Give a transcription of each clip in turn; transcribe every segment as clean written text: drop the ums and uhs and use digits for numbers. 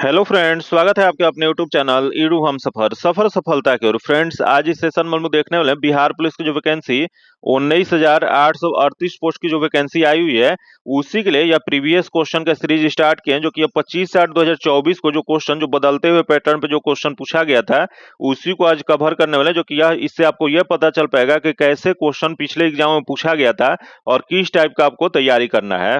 Hello friends, स्वागत है आपके अपने यूट्यूब चैनल ईडू हम सफर सफर सफलता की ओर। फ्रेंड्स, आज इस सेशन में हम लोग देखने वाले हैं बिहार पुलिस की जो वैकेंसी 19,838 पोस्ट की जो वैकेंसी आई हुई है, उसी के लिए या प्रीवियस क्वेश्चन का सीरीज स्टार्ट किए हैं, जो कि अब 25/8/2024 को जो क्वेश्चन जो बदलते हुए पैटर्न पे जो क्वेश्चन पूछा गया था, उसी को आज कवर करने वाले हैं। जो कि यह इससे आपको यह पता चल पाएगा कि कैसे क्वेश्चन पिछले एग्जाम में पूछा गया था और किस टाइप का आपको तैयारी करना है।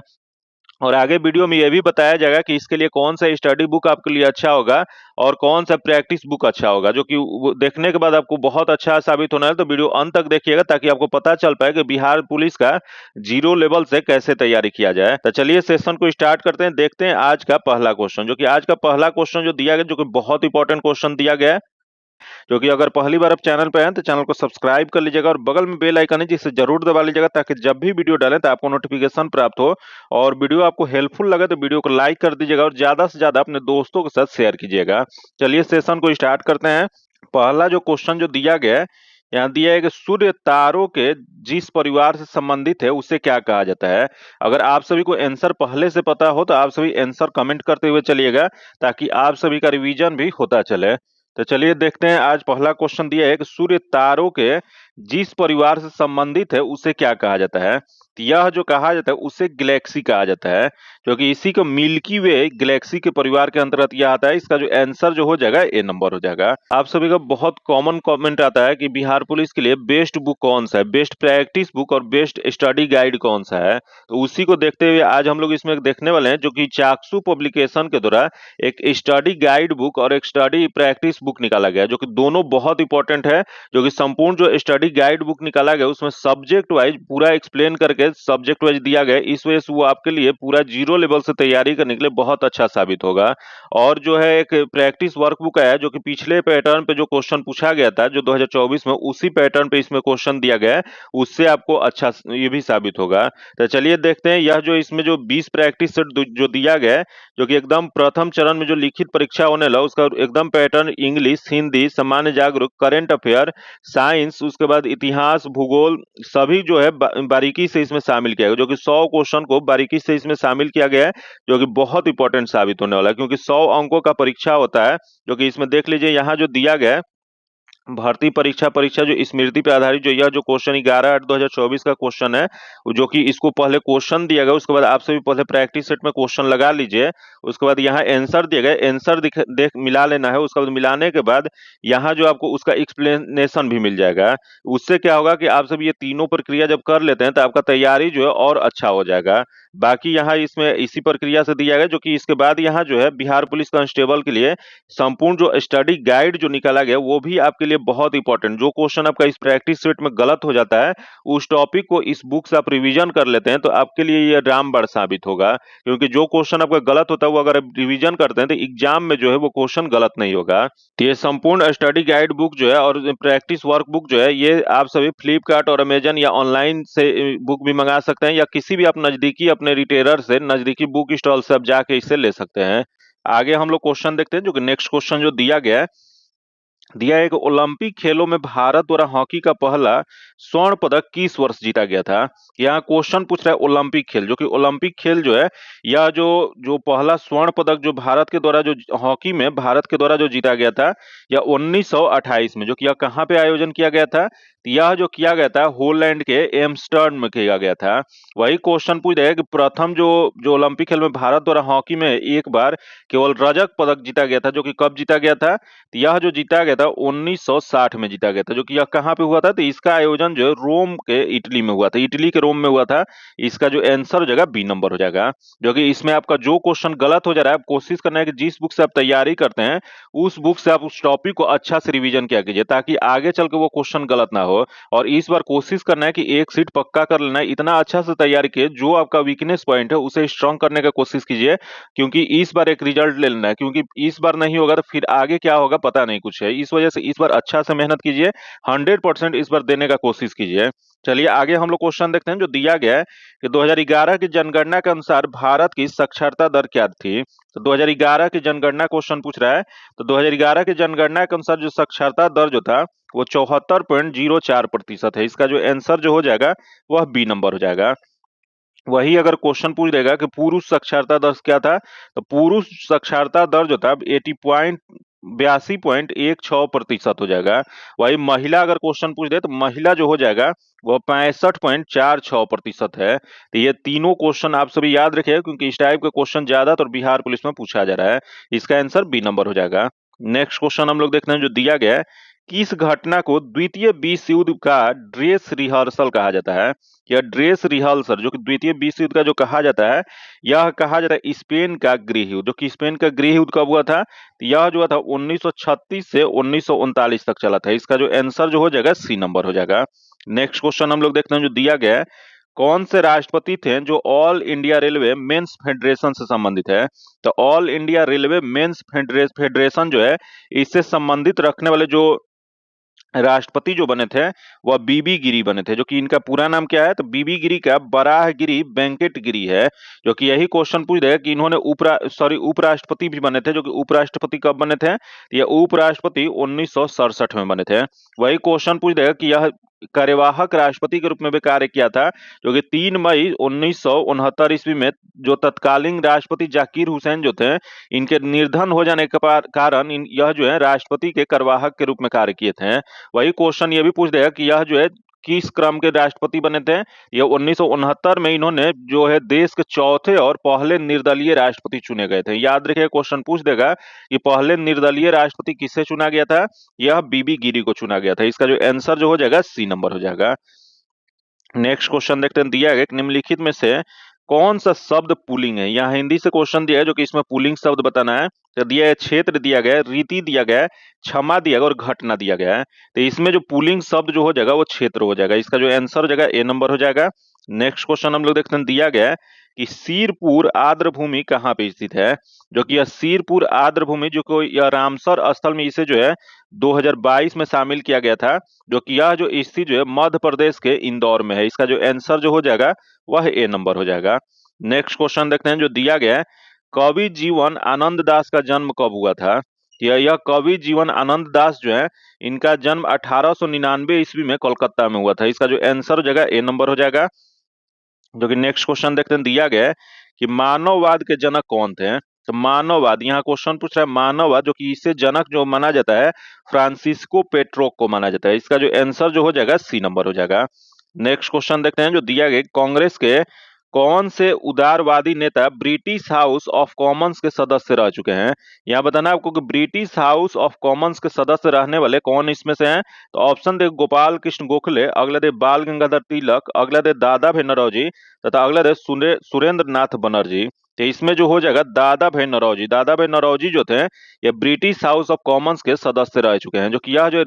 और आगे वीडियो में यह भी बताया जाएगा कि इसके लिए कौन सा स्टडी बुक आपके लिए अच्छा होगा और कौन सा प्रैक्टिस बुक अच्छा होगा, जो कि वो देखने के बाद आपको बहुत अच्छा साबित होना है। तो वीडियो अंत तक देखिएगा ताकि आपको पता चल पाए कि बिहार पुलिस का जीरो लेवल से कैसे तैयारी किया जाए। तो चलिए सेशन को स्टार्ट करते हैं। देखते हैं आज का पहला क्वेश्चन। जो कि आज का पहला क्वेश्चन जो दिया गया, जो कि बहुत इंपॉर्टेंट क्वेश्चन दिया गया है, जो कि अगर पहली बार आप चैनल पे हैं तो चैनल को सब्सक्राइब कर लीजिएगा और बगल में बेल आइकन है जिसे जरूर दबा लीजिएगा ताकि जब भी वीडियो डालें तो आपको नोटिफिकेशन प्राप्त हो। और वीडियो आपको हेल्पफुल लगे तो वीडियो को लाइक कर दीजिएगा और ज्यादा से ज्यादा अपने दोस्तों के साथ शेयर कीजिएगा। चलिए सेशन को स्टार्ट करते हैं। पहला जो क्वेश्चन जो दिया गया है, यहाँ दिया है कि सूर्य तारों के जिस परिवार से संबंधित है उसे क्या कहा जाता है। अगर आप सभी को आंसर पहले से पता हो तो आप सभी आंसर कमेंट करते हुए चलिएगा ताकि आप सभी का रिवीजन भी होता चले। तो चलिए देखते हैं। आज पहला क्वेश्चन दिया है कि सूर्य तारों के जिस परिवार से संबंधित है उसे क्या कहा जाता है। तो यह जो कहा जाता है उसे गैलेक्सी कहा जाता है, क्योंकि इसी को मिल्की वे गैलेक्सी के परिवार के अंतर्गत यह आता है। इसका जो आंसर जो हो जाएगा ए नंबर हो जाएगा। आप सभी का बहुत कॉमन कमेंट आता है कि बिहार पुलिस के लिए बेस्ट बुक कौन सा है, बेस्ट प्रैक्टिस बुक और बेस्ट स्टडी गाइड कौन सा है। तो उसी को देखते हुए आज हम लोग इसमें देखने वाले हैं, जो कि चाक्षु पब्लिकेशन के द्वारा एक स्टडी गाइड बुक और एक स्टडी प्रैक्टिस बुक निकाला गया है, जो कि दोनों बहुत इंपॉर्टेंट है। जो कि संपूर्ण जो स्टडी गाइड बुक निकाला गया उसमें सब्जेक्ट वाइज पूरा एक्सप्लेन करके सब्जेक्ट वाइज दिया गया है। इस वजह से वो आपके लिए पूरा जीरो लेवल से तैयारी करने के लिए बहुत अच्छा साबित होगा। और जो है एक प्रैक्टिस वर्कबुक है, जो कि पिछले पैटर्न पे जो क्वेश्चन पूछा गया था जो 2024 में, उसी पैटर्न पे इसमें क्वेश्चन दिया गया है, उससे आपको अच्छा ये भी साबित होगा। तो चलिए देखते हैं। यह जो इसमें जो 20 प्रैक्टिस सेट जो दिया गया है, जो कि एकदम प्रथम चरण में जो लिखित परीक्षा होने लगा उसका एकदम पैटर्न इंग्लिश, हिंदी, सामान्य जागरूक, करंट अफेयर, साइंस, उसके बाद इतिहास, भूगोल, सभी जो है बारीकी से इसमें शामिल किया गया। जो कि 100 क्वेश्चन को बारीकी से इसमें शामिल किया गया है, जो कि बहुत इंपॉर्टेंट साबित होने वाला है, क्योंकि 100 अंकों का परीक्षा होता है। जो कि इसमें देख लीजिए यहाँ जो दिया गया है, भर्ती परीक्षा परीक्षा जो स्मृति पे आधारित, जो यह जो क्वेश्चन 11/8/2024 का क्वेश्चन है, जो कि इसको पहले क्वेश्चन दिया गया, उसके बाद आप सभी पहले प्रैक्टिस सेट में क्वेश्चन लगा लीजिए। उसके बाद यहाँ आंसर दिया गया, आंसर देख मिला लेना है। उसके बाद मिलाने के बाद यहाँ जो आपको उसका एक्सप्लेनेशन भी मिल जाएगा। उससे क्या होगा कि आप सब ये तीनों प्रक्रिया जब कर लेते हैं तो आपका तैयारी जो है और अच्छा हो जाएगा। बाकी यहाँ इसमें इसी प्रक्रिया से दिया गया, जो कि इसके बाद यहाँ जो है बिहार पुलिस कांस्टेबल के लिए संपूर्ण जो स्टडी गाइड जो निकाला गया वो भी आपके लिए बहुत इंपॉर्टेंट। जो क्वेश्चन आपका इस प्रैक्टिस सेट में गलत हो जाता है, उस टॉपिक को इस बुक से आप रिवीजन कर लेते हैं तो आपके लिए ये रामबाण साबित होगा। क्योंकि जो क्वेश्चन आपका गलत होता है वो अगर आप रिवीजन करते हैं तो एग्जाम में जो है वो क्वेश्चन गलत नहीं होगा। तो ये संपूर्ण स्टडी गाइड बुक जो है और प्रैक्टिस वर्क बुक जो है, ये आप सभी फ्लिपकार्ट और अमेजन या ऑनलाइन से बुक भी मंगा सकते हैं, या किसी भी आप नजदीकी अपने रिटेलर से, नजदीकी बुक स्टॉल से आप जाके इसे ले सकते हैं। आगे हम लोग क्वेश्चन देखते हैं। जो कि नेक्स्ट क्वेश्चन जो दिया है कि ओलंपिक खेलों में भारत द्वारा हॉकी का पहला स्वर्ण पदक किस वर्ष जीता गया था। यहाँ क्वेश्चन पूछ रहा है ओलंपिक खेल, जो कि ओलंपिक खेल जो है, यह जो जो पहला स्वर्ण पदक जो भारत के द्वारा जो हॉकी में भारत के द्वारा जो जीता गया था, यह 1928 में, जो कि यह कहाँ पे आयोजन किया गया था। तो यह जो किया गया था होलैंड के एम्स्टर्डम में किया गया था। वही क्वेश्चन पूछ रहा है कि प्रथम जो जो ओलंपिक खेल में भारत द्वारा हॉकी में एक बार केवल रजत पदक जीता गया था, जो कि कब जीता गया था। तो यह जो जीता गया था 1960 में जीता गया था। जो कि यह कहाँ पे हुआ था, तो इसका आयोजन जो है रोम के इटली में हुआ था, इटली के रोम में हुआ था। इसका जो आंसर हो जाएगा बी नंबर हो जाएगा। जो कि इसमें आपका जो क्वेश्चन गलत हो जा रहा है, आप कोशिश करना है कि जिस बुक से आप तैयारी करते हैं उस बुक से आप उस टॉपिक को अच्छा से रिवीजन किया कीजिए, ताकि आगे चल के वो क्वेश्चन गलत ना हो। और इस बार कोशिश करना है कि एक सीट पक्का कर लेना है। इतना अच्छा से तैयारी कीजिए, जो आपका वीकनेस पॉइंट है उसे स्ट्रांग करने का कोशिश कीजिए, क्योंकि इस बार एक रिजल्ट ले लेना है। क्योंकि इस बार नहीं होगा तो फिर आगे क्या होगा पता नहीं कुछ है। इस वजह से इस बार अच्छा से मेहनत कीजिए, 100% इस बार देने का कोशिश कीजिए। चलिए आगे हम लोग क्वेश्चन देखते हैं। जो दिया गया है कि 2011 की जनगणना के अनुसार भारत की साक्षरता दर क्या थी। तो 2011 की जनगणना क्वेश्चन पूछ रहा है। तो 2011 की जनगणना के अनुसार जो साक्षरता दर जो था वो 74.04% है। इसका जो आंसर जो हो जाएगा वह बी नंबर हो जाएगा। वही अगर क्वेश्चन पूछ देगा कि पुरुष साक्षरता दर क्या था, तो पुरुष साक्षरता दर जो था 82.16% हो जाएगा। वही महिला अगर क्वेश्चन पूछ दे तो महिला जो हो जाएगा वो 65.46% है। तो ये तीनों क्वेश्चन आप सभी याद रखिएगा, क्योंकि इस टाइप के क्वेश्चन ज्यादातर बिहार पुलिस में पूछा जा रहा है। इसका आंसर बी नंबर हो जाएगा। नेक्स्ट क्वेश्चन हम लोग देखते हैं जो दिया गया है, किस घटना को द्वितीय विश्व युद्ध का ड्रेस रिहर्सल कहा जाता है। यह ड्रेस रिहर्सल जो कि द्वितीय विश्व युद्ध का जो कहा जाता है, यह कहा जाता है स्पेन का गृह युद्ध। जो कि स्पेन का गृह युद्ध कब हुआ था, तो यह जो था 1936 से 1939 तक चला था। इसका जो आंसर जो हो जाएगा सी नंबर हो जाएगा। नेक्स्ट क्वेश्चन हम लोग देखते हैं जो दिया गया है, कौन से राष्ट्रपति थे जो all India railway men's federation से संबंधित है। तो all India railway men's federation जो है, इससे संबंधित रखने वाले जो राष्ट्रपति जो बने थे वह बीबी गिरी बने थे। जो कि इनका पूरा नाम क्या है, तो बीबी गिरी का बराहगिरी वेंकट गिरी है। जो कि यही क्वेश्चन पूछ देगा कि इन्होंने उपराष्ट्रपति भी बने थे। जो कि उपराष्ट्रपति कब बने थे, तो यह उपराष्ट्रपति 1967 में बने थे। वही क्वेश्चन पूछ देगा कि यह कार्यवाहक राष्ट्रपति के रूप में भी कार्य किया था। जो कि 3 मई 1969 ईस्वी में जो तत्कालीन राष्ट्रपति जाकिर हुसैन जो थे, इनके निर्धन हो जाने के कारण यह जो है राष्ट्रपति के कार्यवाहक के रूप में कार्य किए थे। वही क्वेश्चन ये भी पूछ देगा कि यह जो है किस क्रम के राष्ट्रपति बने थे। ये 1969 में इन्होंने जो है देश के चौथे और पहले निर्दलीय राष्ट्रपति चुने गए थे। याद रखिए क्वेश्चन पूछ देगा कि पहले निर्दलीय राष्ट्रपति किससे चुना गया था, यह बीबी गिरी को चुना गया था। इसका जो आंसर जो हो जाएगा सी नंबर हो जाएगा। नेक्स्ट क्वेश्चन देखते हैं, दिया गया निम्नलिखित में से कौन सा शब्द पुलिंग है। यहाँ हिंदी से क्वेश्चन दिया है जो कि इसमें पुलिंग शब्द बताना है। तो दिया है क्षेत्र, दिया गया है रीति, दिया गया है क्षमा, दिया गया और घटना दिया गया है। तो इसमें जो पुलिंग शब्द जो हो जाएगा वो क्षेत्र हो जाएगा। इसका जो आंसर हो जाएगा ए नंबर हो जाएगा। नेक्स्ट क्वेश्चन हम लोग देखते हैं, दिया गया है कि सीरपुर आर्द्र भूमि कहाँ पे स्थित है। जो कि यह सीरपुर आर्द्र भूमि जो को यह रामसर स्थल में इसे जो है 2022 में शामिल किया गया था। जो कि यह जो स्थित जो है मध्य प्रदेश के इंदौर में है। इसका जो आंसर जो हो जाएगा वह ए नंबर हो जाएगा। नेक्स्ट क्वेश्चन देखते हैं जो दिया गया है, कवि जीवन आनंद दास का जन्म कब हुआ था। यह कवि जीवन आनंद दास जो है, इनका जन्म 1899 ईस्वी में कोलकाता में हुआ था। इसका जो आंसर हो जाएगा ए नंबर हो जाएगा। जो कि नेक्स्ट क्वेश्चन देखते हैं, दिया गया है कि मानववाद के जनक कौन थे। तो मानववाद, यहाँ क्वेश्चन पूछ रहा है मानववाद, जो कि इसे जनक जो माना जाता है फ्रांसिस्को पेट्रोक को माना जाता है। इसका जो आंसर जो हो जाएगा सी नंबर हो जाएगा। नेक्स्ट क्वेश्चन देखते हैं जो दिया गया, कांग्रेस के कौन से उदारवादी नेता ब्रिटिश हाउस ऑफ कॉमन्स के सदस्य रह चुके हैं। यहाँ बताना आपको कि ब्रिटिश हाउस ऑफ कॉमन्स के सदस्य रहने वाले कौन इसमें से हैं। तो ऑप्शन दे गोपाल कृष्ण गोखले, अगला दे बाल गंगाधर तिलक, अगला दे दादा भाई नौरोजी तथा अगला दे सुरेंद्र नाथ बनर्जी। तो इसमें जो हो जाएगा दादा भाई नौरोजी। दादा भाई नौरोजी जो थे ये ब्रिटिश हाउस ऑफ कॉमन्स के सदस्य रह चुके हैं। जो कि यह जो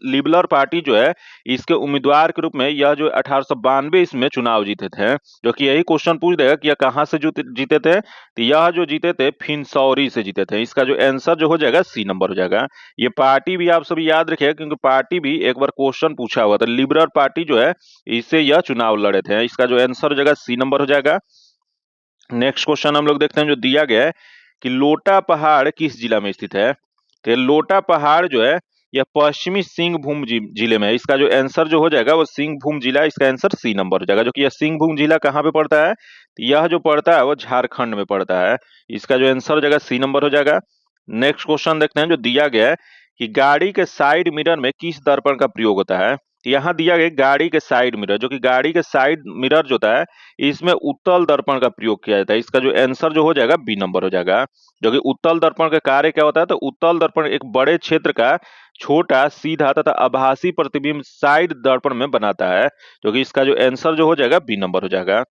लिबरल पार्टी जो है, इसके उम्मीदवार के रूप में यह जो 1892 इसमें चुनाव जीते थे। जो कि यही क्वेश्चन पूछ देगा कि यह कहां से जीते थे, तो यह जो जीते थे फिनसौरी से जीते थे। इसका जो आंसर जो हो जाएगा सी नंबर हो जाएगा। ये पार्टी भी आप सभी याद रखिएगा, क्योंकि पार्टी भी एक बार क्वेश्चन पूछा हुआ था। लिबरल पार्टी जो है इससे यह चुनाव लड़े थे। इसका जो आंसर हो जाएगा सी नंबर हो जाएगा। नेक्स्ट क्वेश्चन हम लोग देखते हैं जो दिया गया है कि लोटा पहाड़ किस जिला में स्थित है। तो लोटा पहाड़ जो है यह पश्चिमी सिंहभूम जिले में है। इसका जो आंसर जो हो जाएगा वो सिंहभूम जिला, इसका आंसर सी नंबर हो जाएगा। जो कि यह सिंहभूम जिला कहाँ पे पड़ता है, तो यह जो पड़ता है वो झारखंड में पड़ता है। इसका जो आंसर हो जाएगा सी नंबर हो जाएगा। नेक्स्ट क्वेश्चन देखते हैं जो दिया गया है कि गाड़ी के साइड मिरर में किस दर्पण का प्रयोग होता है। तो यहाँ दिया गया गाड़ी के साइड मिरर, जो कि गाड़ी के साइड मिरर जो होता है इसमें उत्तल दर्पण का प्रयोग किया जाता है। इसका जो आंसर जो हो जाएगा बी नंबर हो जाएगा। जो कि उत्तल दर्पण का कार्य क्या होता है, तो उत्तल दर्पण एक बड़े क्षेत्र का छोटा सीधा तथा आभासी प्रतिबिंब साइड दर्पण में बनाता है। जो कि इसका जो आंसर जो हो जाएगा बी नंबर हो जाएगा।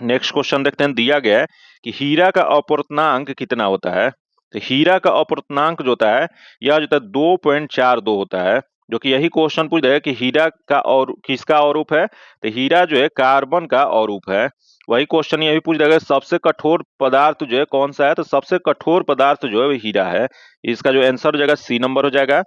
नेक्स्ट क्वेश्चन देखते हैं, दिया गया है कि हीरा का अपवर्तनांक कितना होता है। तो हीरा का अपवर्तनांक जो होता है यह जो होता है 2.42 होता है। जो कि यही क्वेश्चन पूछ देगा कि हीरा का और किसका औरूप है, तो हीरा जो है कार्बन का औरूप है। वही क्वेश्चन ये भी पूछ देगा सबसे कठोर पदार्थ जो है कौन सा है, तो सबसे कठोर पदार्थ जो है वो हीरा है। इसका जो आंसर हो जाएगा सी नंबर हो जाएगा।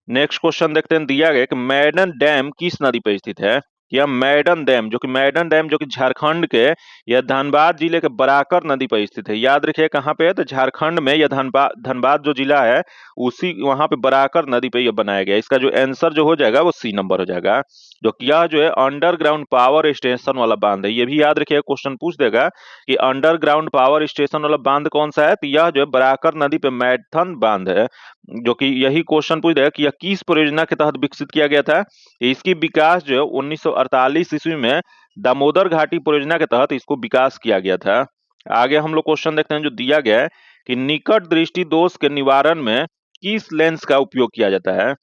नेक्स्ट क्वेश्चन देखते हैं, दिया गया कि मैडन डैम किस नदी पर स्थित है। या मैडन डैम, जो कि मैडन डैम जो कि झारखंड के या धनबाद जिले के बराकर नदी पर स्थित है। याद रखिए कहाँ पे है, तो झारखंड में या धनबाद धनबाद जो जिला है उसी वहां पे बराकर नदी पे यह बनाया गया। इसका जो आंसर जो हो जाएगा वो सी नंबर हो जाएगा। जो कि यह जो है अंडरग्राउंड पावर स्टेशन वाला बांध है। ये भी याद रखिए, क्वेश्चन पूछ देगा कि अंडरग्राउंड पावर स्टेशन वाला बांध कौन सा है, तो यह जो है बराकर नदी पे मैथन बांध है। जो कि यही क्वेश्चन पूछ देगा कि यह किस परियोजना के तहत विकसित किया गया था। इसकी विकास जो है 1948 ईस्वी में दामोदर घाटी परियोजना के तहत इसको विकास किया गया था। आगे हम लोग क्वेश्चन देखते हैं जो दिया गया है कि निकट दृष्टि दोष के निवारण में किस लेंस का उपयोग किया जाता है।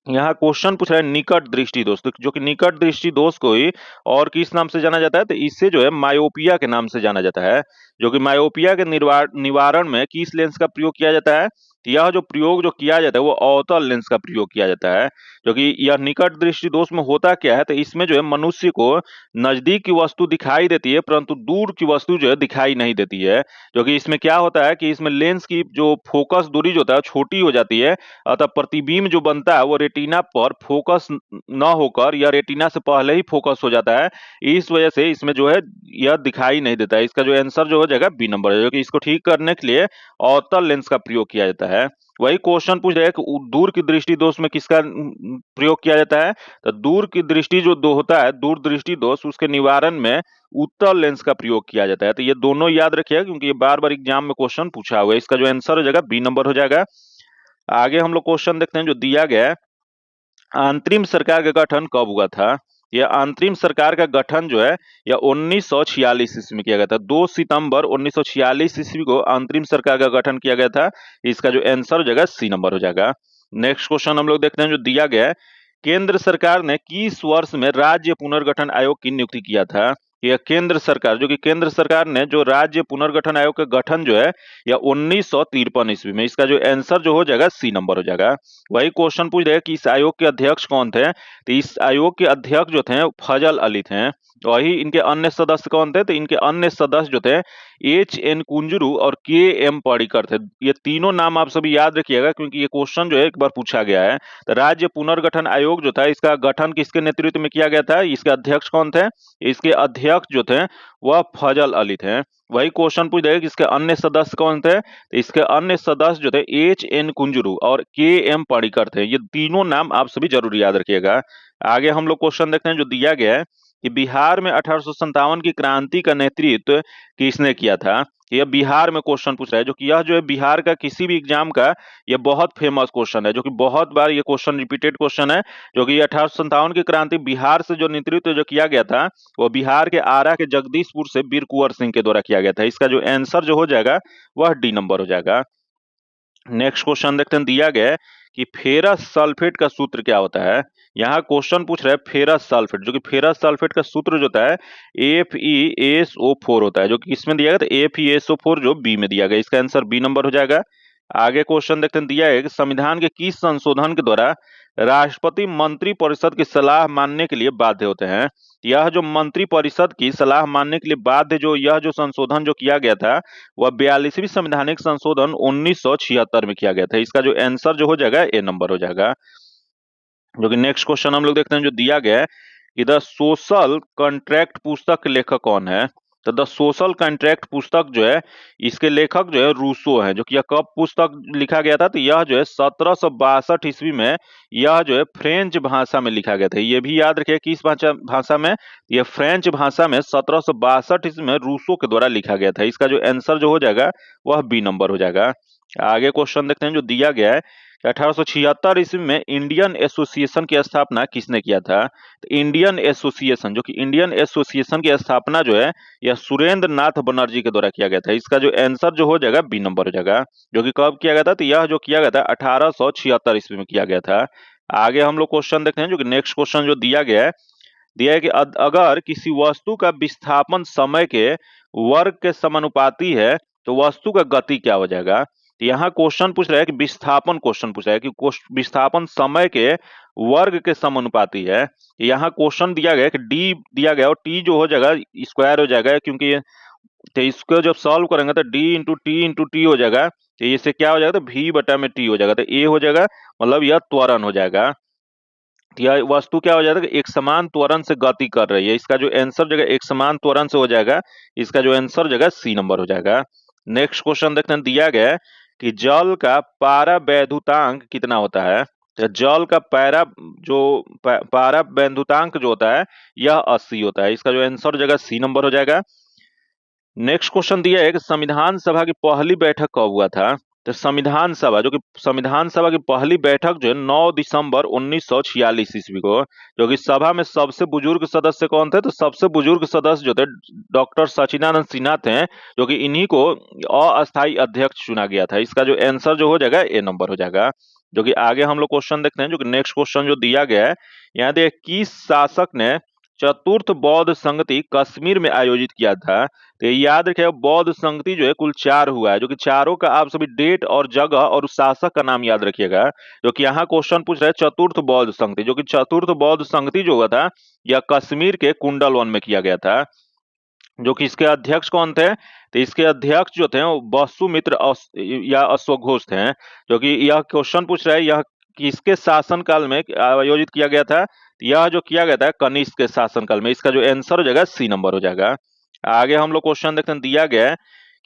यहाँ क्वेश्चन पूछ रहा है निकट दृष्टि दोष, तो जो कि निकट दृष्टि दोष को ही और किस नाम से जाना जाता है, तो इससे जो है मायोपिया के नाम से जाना जाता है। जो कि मायोपिया के निवारण में किस लेंस का प्रयोग किया जाता है, तो यह जो प्रयोग जो किया जाता है वो अवतल लेंस का प्रयोग किया जाता है। जो कि यह निकट दृष्टि दोष में होता क्या है, तो इसमें जो है मनुष्य को नजदीक की वस्तु दिखाई देती है परंतु दूर की वस्तु जो है दिखाई नहीं देती है। जो कि इसमें क्या होता है कि इसमें लेंस की जो फोकस दूरी जो होता है छोटी हो जाती है, अतः प्रतिबिंब जो बनता है वो रेटिना पर फोकस न होकर या रेटिना से पहले ही फोकस हो जाता है। इस वजह से इसमें जो है यह दिखाई नहीं देता है। इसका जो आंसर जो हो जाएगा बी नंबर है। जो कि इसको ठीक करने के लिए अवतल लेंस का प्रयोग किया जाता है। वही क्वेश्चन पूछ रहा है कि दूर की दृष्टि दोष में किसका प्रयोग किया जाता है, तो दूर की दृष्टि जो दो होता है दूर दृष्टि दोष, उसके निवारण में उत्तल लेंस का प्रयोग किया जाता है। तो ये दोनों याद रखिएगा क्योंकि ये बार बार एग्जाम में क्वेश्चन पूछा हुआ है। इसका जो आंसर हो जाएगा बी नंबर हो जाएगा। आगे हम लोग क्वेश्चन देखते हैं जो दिया गया है, अंतरिम सरकार का गठन कब हुआ था। यह अंतरिम सरकार का गठन जो है यह 1946 ईस्वी में किया गया था। 2 सितंबर 1946 ईस्वी को अंतरिम सरकार का गठन किया गया था। इसका जो आंसर हो जाएगा सी नंबर हो जाएगा। नेक्स्ट क्वेश्चन हम लोग देखते हैं जो दिया गया है, केंद्र सरकार ने किस वर्ष में राज्य पुनर्गठन आयोग की नियुक्ति किया था। यह केंद्र सरकार, जो कि केंद्र सरकार ने जो राज्य पुनर्गठन आयोग का गठन जो है यह 1953 ईस्वी में। इसका जो आंसर जो हो जाएगा सी नंबर हो जाएगा। वही क्वेश्चन पूछ रहे हैं कि इस आयोग के अध्यक्ष कौन थे, तो इस आयोग के अध्यक्ष जो थे फजल अली थे। वही इनके अन्य सदस्य कौन थे, तो इनके अन्य सदस्य जो थे H.N. कुंजरू और K.M. पाड़ीकर थे। ये तीनों नाम आप सभी याद रखिएगा क्योंकि ये क्वेश्चन जो है एक बार पूछा गया है। तो राज्य पुनर्गठन आयोग जो था इसका गठन किसके नेतृत्व में किया गया था, इसके अध्यक्ष कौन थे, इसके अध्यक्ष जो थे वह फजल अली थे। वही क्वेश्चन पूछ रहे कि इसके अन्य सदस्य कौन थे, तो इसके अन्य सदस्य जो थे H.N. कुंजरू और K.M. पाड़ीकर थे। ये तीनों नाम आप सभी जरूर याद रखिएगा। आगे हम लोग क्वेश्चन देखते हैं जो दिया गया है कि बिहार में 1857 की क्रांति का नेतृत्व किसने किया था। यह बिहार में क्वेश्चन पूछ रहा है। जो कि यह जो है बिहार का किसी भी एग्जाम का यह बहुत फेमस क्वेश्चन है, जो कि बहुत बार ये क्वेश्चन रिपीटेड क्वेश्चन है। जो कि 1857 की क्रांति बिहार से जो नेतृत्व जो किया गया था वो बिहार के आरा के जगदीशपुर से वीर कुंवर सिंह के द्वारा किया गया था। इसका जो आंसर जो हो जाएगा वह डी नंबर हो जाएगा। नेक्स्ट क्वेश्चन देखते हैं, दिया गया है कि फेरस सल्फेट का सूत्र क्या होता है। यहाँ क्वेश्चन पूछ रहा है फेरस सल्फेट, जो कि फेरस सल्फेट का सूत्र जो होता है FeSO4 होता है। जो कि किसमें दिया गया था, FeSO4 जो बी में दिया गया। इसका आंसर बी नंबर हो जाएगा। आगे क्वेश्चन देखते हैं, दिया है कि संविधान के किस संशोधन के द्वारा राष्ट्रपति मंत्री परिषद की सलाह मानने के लिए बाध्य होते हैं। यह जो मंत्री परिषद की सलाह मानने के लिए बाध्य जो यह जो संशोधन जो किया गया था वह 42वीं संवैधानिक संशोधन 1976 में किया गया था। इसका जो आंसर जो हो जाएगा ए नंबर हो जाएगा। जो कि नेक्स्ट क्वेश्चन हम लोग देखते हैं जो दिया गया है कि द सोशल कॉन्ट्रैक्ट पुस्तक के लेखक कौन है। तो द सोशल कॉन्ट्रैक्ट पुस्तक जो है इसके लेखक जो है रूसो है। जो कि यह कब पुस्तक लिखा गया था, तो यह जो है 1762 ईस्वी में यह जो है फ्रेंच भाषा में लिखा गया था। ये भी याद रखिए किस भाषा में, यह फ्रेंच भाषा में 1762 ईस्वी में रूसो के द्वारा लिखा गया था। इसका जो आंसर जो हो जाएगा वह बी नंबर हो जाएगा। आगे क्वेश्चन देखते हैं जो दिया गया है, 1876 ईस्वी में इंडियन एसोसिएशन की स्थापना किसने किया था। तो इंडियन एसोसिएशन, जो कि इंडियन एसोसिएशन की स्थापना जो है यह सुरेंद्र नाथ बनर्जी के द्वारा किया गया था। इसका जो आंसर जो हो जाएगा बी नंबर हो जाएगा। जो कि कब किया गया था, तो यह जो किया गया था 1876 ईस्वी में किया गया था। आगे हम लोग क्वेश्चन देखते हैं जो कि नेक्स्ट क्वेश्चन जो दिया गया है, दिया है कि अगर किसी वस्तु का विस्थापन समय के वर्ग के समानुपाती है तो वस्तु का गति क्या हो जाएगा। तो यहाँ क्वेश्चन पूछ रहा है कि विस्थापन, क्वेश्चन पूछ रहा है कि विस्थापन समय के वर्ग के समानुपाती है। यहाँ क्वेश्चन दिया गया है कि डी दिया गया और टी जो हो जाएगा स्क्वायर हो जाएगा, क्योंकि तो इसको जब सॉल्व करेंगे तो डी इंटू टी हो जाएगा। तो इससे क्या हो जाएगा, तो V/T हो जाएगा। तो ए हो जाएगा, मतलब यह त्वरण हो जाएगा। तो यह वस्तु क्या हो जाएगा कि एक समान त्वरण से गति कर रही है। इसका जो आंसर जगह एक समान त्वरण से हो जाएगा, इसका जो आंसर जगह सी नंबर हो जाएगा। नेक्स्ट क्वेश्चन देखते हैं, दिया गया है कि जल का पारावैद्युतांक कितना होता है। तो जल का पारावैद्युतांक जो होता है यह 80 होता है। इसका जो आंसर जगह सी नंबर हो जाएगा। नेक्स्ट क्वेश्चन दिया है कि संविधान सभा की पहली बैठक कब हुआ था। तो संविधान सभा की पहली बैठक जो है 9 दिसंबर 1946 ईस्वी को। जो कि सभा में सबसे बुजुर्ग सदस्य कौन थे, तो सबसे बुजुर्ग सदस्य जो थे डॉक्टर सचिदानंद सिन्हा थे, जो कि इन्हीं को अस्थायी अध्यक्ष चुना गया था। इसका जो आंसर जो हो जाएगा ए नंबर हो जाएगा। जो कि आगे हम लोग क्वेश्चन देखते हैं, जो कि नेक्स्ट क्वेश्चन जो दिया गया है, यहाँ देखिए किस शासक ने चतुर्थ बौद्ध संगति कश्मीर में आयोजित किया था। तो याद रखिए बौद्ध संगति जो है कुल 4 हुआ है, जो कि चारों का आप सभी डेट और जगह और उस शासक का नाम याद रखिएगा। जो कि यहाँ क्वेश्चन पूछ रहा है चतुर्थ बौद्ध संगति, जो कि चतुर्थ बौद्ध संगति जो हुआ था यह कश्मीर के कुंडलवन में किया गया था। जो कि इसके अध्यक्ष कौन थे, तो इसके अध्यक्ष जो थे वो वसुमित्र या अश्वघोष थे। जो कि यह क्वेश्चन पूछ रहा है यह किसके शासनकाल में आयोजित किया गया था। यह जो किया गया था कनिष्क के शासनकाल में। इसका जो आंसर हो जाएगा सी नंबर हो जाएगा। आगे हम लोग क्वेश्चन देखते हैं, दिया गया है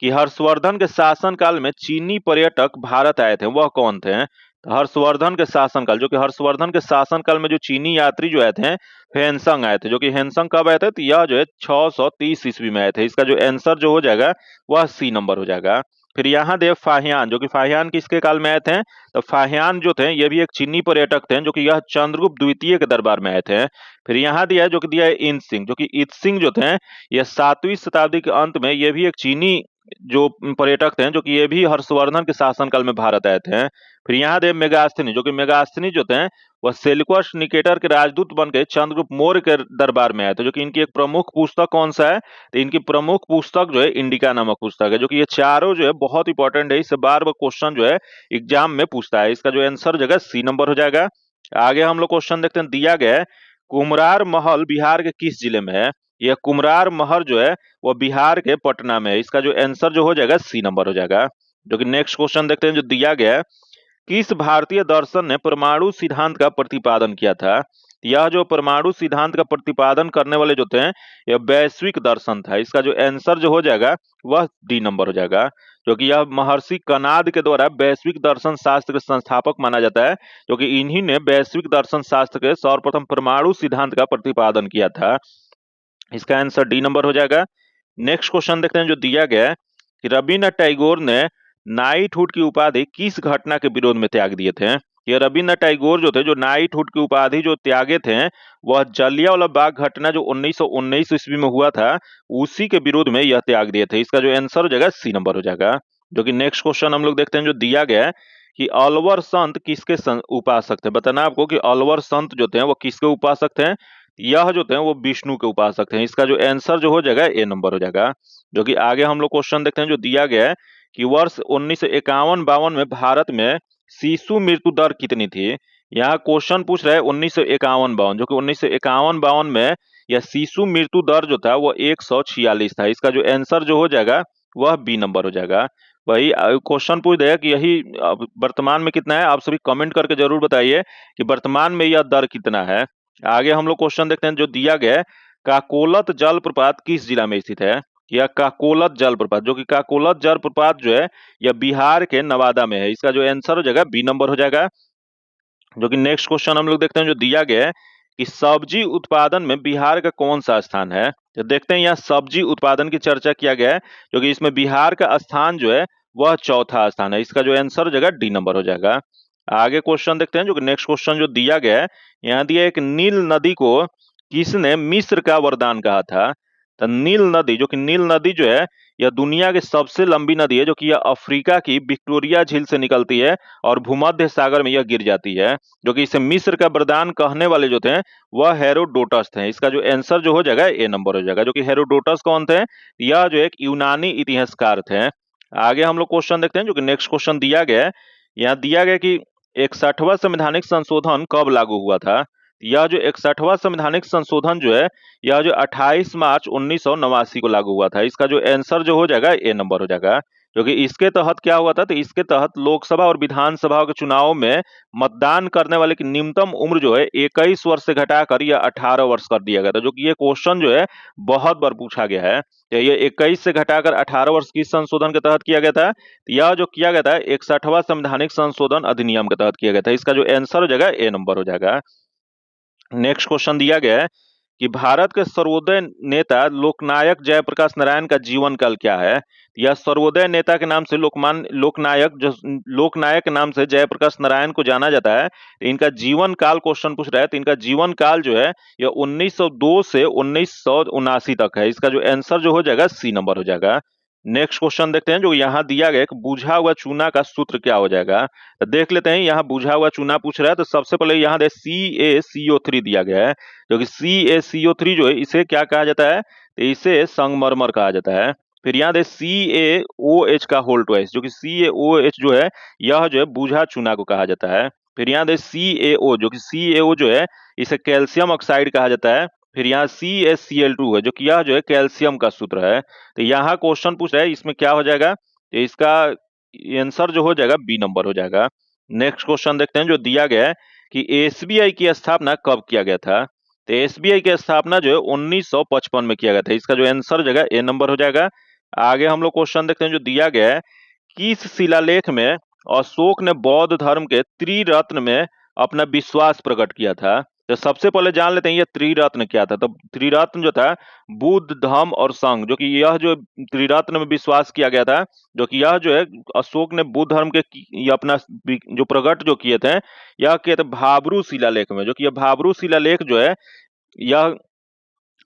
कि हर्षवर्धन के शासनकाल में चीनी पर्यटक भारत आए थे, वह कौन थे। तो हर्षवर्धन के शासनकाल, जो कि हर्षवर्धन के शासनकाल में जो चीनी यात्री जो आए थे हेनसंग आए थे। जो कि हेनसंग कब आए थे, तो यह जो है 630 ईस्वी में आए थे। इसका जो आंसर जो हो जाएगा वह सी नंबर हो जाएगा। फिर यहाँ दे फाहियान, जो कि फाहियान किसके काल में आए थे, तो फाहियान जो थे ये भी एक चीनी पर्यटक थे, जो कि यह चंद्रगुप्त द्वितीय के दरबार में आए थे। फिर यहाँ दिया है जो कि दिया है इन सिंह, जो कि इत सिंह जो थे ये 7वीं शताब्दी के अंत में ये भी एक चीनी जो पर्यटक थे, जो कि ये भी हर्षवर्धन के शासनकाल में भारत आए थे। फिर यहाँ दे मेगास्थनी, जो कि मेगास्थनी जो थे वह सेल्युकस निकेटर के राजदूत बन के चंद्रगुप्त मौर्य के दरबार में आए थे। जो कि इनकी एक प्रमुख पुस्तक कौन सा है, तो इनकी प्रमुख पुस्तक जो है इंडिका नामक पुस्तक है। जो कि ये चारों जो है बहुत इंपॉर्टेंट है, इससे बार बार क्वेश्चन जो है एग्जाम में पूछता है। इसका जो आंसर जगह सी नंबर हो जाएगा। आगे हम लोग क्वेश्चन देखते हैं, दिया गया है कुमरार महल बिहार के किस जिले में है। यह कुमरार महल जो है वो बिहार के पटना में है। इसका जो आंसर जो हो जाएगा सी नंबर हो जाएगा। जो कि नेक्स्ट क्वेश्चन देखते हैं, जो दिया गया है किस भारतीय दर्शन ने परमाणु सिद्धांत का प्रतिपादन किया था। यह जो परमाणु सिद्धांत का प्रतिपादन करने वाले जो थे यह वैश्विक दर्शन था। इसका जो आंसर जो हो जाएगा वह डी नंबर हो जाएगा। जो कि यह महर्षि कनाद के द्वारा वैश्विक दर्शन शास्त्र के संस्थापक माना जाता है। जो कि इन्हीं ने वैश्विक दर्शन शास्त्र के सर्वप्रथम परमाणु सिद्धांत का प्रतिपादन किया था। इसका आंसर डी नंबर हो जाएगा। नेक्स्ट क्वेश्चन देखते हैं, जो दिया गया है कि रविन्द्रनाथ टैगोर ने नाइटहुड की उपाधि किस घटना के विरोध में त्याग दिए थे। ये रविन्द्रनाथ टैगोर जो थे जो नाइटहुड की उपाधि जो त्यागे थे वह जलियांवाला बाग घटना जो 1919 ईस्वी में हुआ था उसी के विरोध में यह त्याग दिए थे। इसका जो आंसर हो जाएगा सी नंबर हो जाएगा। जो कि नेक्स्ट क्वेश्चन हम लोग देखते हैं, जो दिया गया है कि अलवर संत किसके उपासक थे। बताना आपको कि अलवर संत जो थे वो किसके उपासक थे। यह जो थे वो विष्णु के उपासक थे। इसका जो आंसर जो हो जाएगा ए नंबर हो जाएगा। जो कि आगे हम लोग क्वेश्चन देखते हैं, जो दिया गया है कि वर्ष 1951-52 में भारत में शिशु मृत्यु दर कितनी थी। यहाँ क्वेश्चन पूछ रहा है 1951-52, जो कि 1951-52 में यह शिशु मृत्यु दर जो था वो 146 था। इसका जो आंसर जो हो जाएगा वह बी नंबर हो जाएगा। वही क्वेश्चन पूछ देगा कि यही वर्तमान में कितना है। आप सभी कमेंट करके जरूर बताइए कि वर्तमान में यह दर कितना है। आगे हम लोग क्वेश्चन देखते हैं, जो दिया गया है काकोलत जलप्रपात किस जिला में स्थित है। यह काकोलत जलप्रपात, जो कि काकोलत जलप्रपात जो है यह बिहार के नवादा में है। इसका जो आंसर हो जाएगा बी नंबर हो जाएगा। जो कि नेक्स्ट क्वेश्चन हम लोग देखते हैं, जो दिया गया है कि सब्जी उत्पादन में बिहार का कौन सा स्थान है। तो देखते हैं यहाँ सब्जी उत्पादन की चर्चा किया गया है, जो कि इसमें बिहार का स्थान जो है वह चौथा स्थान है। इसका जो आंसर हो जाएगा डी नंबर हो जाएगा। आगे क्वेश्चन देखते हैं, जो कि नेक्स्ट क्वेश्चन जो दिया गया है यहाँ दिया एक नील नदी को किसने मिस्र का वरदान कहा था। तो नील नदी, जो कि नील नदी जो है यह दुनिया की सबसे लंबी नदी है, जो कि यह अफ्रीका की विक्टोरिया झील से निकलती है और भूमध्य सागर में यह गिर जाती है। जो कि इसे मिस्र का वरदान कहने वाले जो थे वह हेरोडोटस थे। इसका जो आंसर जो हो जाएगा ए नंबर हो जाएगा। जो कि हेरोडोटस कौन थे, यह जो एक यूनानी इतिहासकार थे। आगे हम लोग क्वेश्चन देखते हैं, जो कि नेक्स्ट क्वेश्चन दिया गया है यहाँ दिया गया कि 61वां संवैधानिक संशोधन कब लागू हुआ था। यह जो 61वां संवैधानिक संशोधन जो है यह जो 28 मार्च 1989 को लागू हुआ था। इसका जो आंसर जो हो जाएगा ए नंबर हो जाएगा। क्योंकि इसके तहत क्या हुआ था, तो इसके तहत लोकसभा और विधानसभा के चुनाव में मतदान करने वाले की न्यूनतम उम्र जो है 21 वर्ष से घटाकर यह 18 वर्ष कर दिया गया था, जो कि ये क्वेश्चन जो है बहुत बार पूछा गया है। तो ये 21 से घटाकर 18 वर्ष किस संशोधन के तहत किया गया था? तो यह जो किया गया था 61वां संवैधानिक संशोधन अधिनियम के तहत किया गया था। इसका जो आंसर हो जाएगा ए नंबर हो जाएगा। नेक्स्ट क्वेश्चन दिया गया है कि भारत के सर्वोदय नेता लोकनायक जयप्रकाश नारायण का जीवन काल क्या है? यह सर्वोदय नेता के नाम से लोकनायक के नाम से जयप्रकाश नारायण को जाना जाता है। तो इनका जीवन काल क्वेश्चन पूछ रहा है, तो इनका जीवन काल जो है यह 1902 से 1979 तक है। इसका जो आंसर जो हो जाएगा सी नंबर हो जाएगा। नेक्स्ट क्वेश्चन देखते हैं जो यहाँ दिया गया कि बुझा हुआ चूना का सूत्र क्या हो जाएगा। तो देख लेते हैं, यहाँ बुझा हुआ चूना पूछ रहा है, तो सबसे पहले यहाँ दे CaCO3 दिया गया है, जो कि CaCO3 जो है इसे क्या कहा जाता है? तो इसे संगमरमर कहा जाता है। फिर यहाँ दे CaOH का होल ट्वाइस, जो कि CaOH जो है यह जो है बुझा चूना को कहा जाता है। फिर यहाँ दे CaO, जो कि CaO जो है इसे कैल्शियम ऑक्साइड कहा जाता है। फिर यहाँ CaCl2 है, जो कि यह जो है कैल्शियम का सूत्र है। तो यहाँ क्वेश्चन पूछ रहा है इसमें क्या हो जाएगा? तो इसका आंसर जो हो जाएगा बी नंबर हो जाएगा। नेक्स्ट क्वेश्चन देखते हैं जो दिया गया है कि एसबीआई की स्थापना कब किया गया था? तो एसबीआई की स्थापना जो है 1955 में किया गया था। इसका जो आंसर हो जाएगा ए नंबर हो जाएगा। आगे हम लोग क्वेश्चन देखते हैं जो दिया गया है, किस शिलालेख में अशोक ने बौद्ध धर्म के त्रिरत्न में अपना विश्वास प्रकट किया था? तो सबसे पहले जान लेते हैं ये त्रिरत्न क्या था। तो त्रिरत्न जो था बुद्ध, धम्म और संघ, जो कि यह जो त्रिरत्न में विश्वास किया गया था, जो कि यह जो है अशोक ने बुद्ध धर्म के ये अपना जो प्रकट जो किए थे, यह किए थे भाब्रू शिलालेख में। जो कि यह भाब्रू शिलालेख जो है यह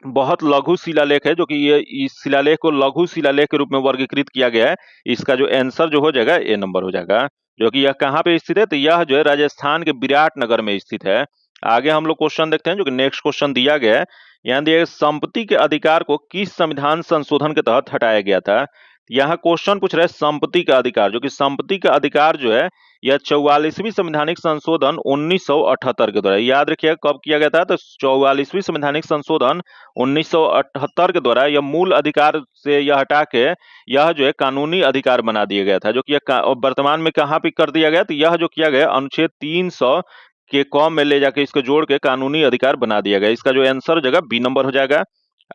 बहुत लघु शिलालेख है, जो कि ये इस शिलालेख को लघु शिलालेख के रूप में वर्गीकृत किया गया है। इसका जो आंसर जो हो जाएगा ए नंबर हो जाएगा। जो कि यह कहाँ पे स्थित है? तो यह जो है राजस्थान के विराट नगर में स्थित है। आगे हम लोग क्वेश्चन देखते हैं जो कि नेक्स्ट क्वेश्चन दिया गया है। यहाँ दिया गया संपत्ति के अधिकार को किस संविधान संशोधन के तहत हटाया गया था? यहाँ क्वेश्चन पूछ रहा है संपत्ति का अधिकार, जो कि संपत्ति का अधिकार जो है यह 44वीं संवैधानिक संशोधन 1978 के द्वारा, याद रखिए कब किया गया था? तो 44वीं संवैधानिक संशोधन 1978 के द्वारा यह मूल अधिकार से यह हटा के यह जो है कानूनी अधिकार बना दिया गया था। जो कि वर्तमान में कहाँ पे कर दिया गया? तो यह जो किया गया अनुच्छेद 300 के कॉम में ले जाके इसको जोड़ के कानूनी अधिकार बना दिया गया। इसका जो आंसर हो जाएगा बी नंबर हो जाएगा।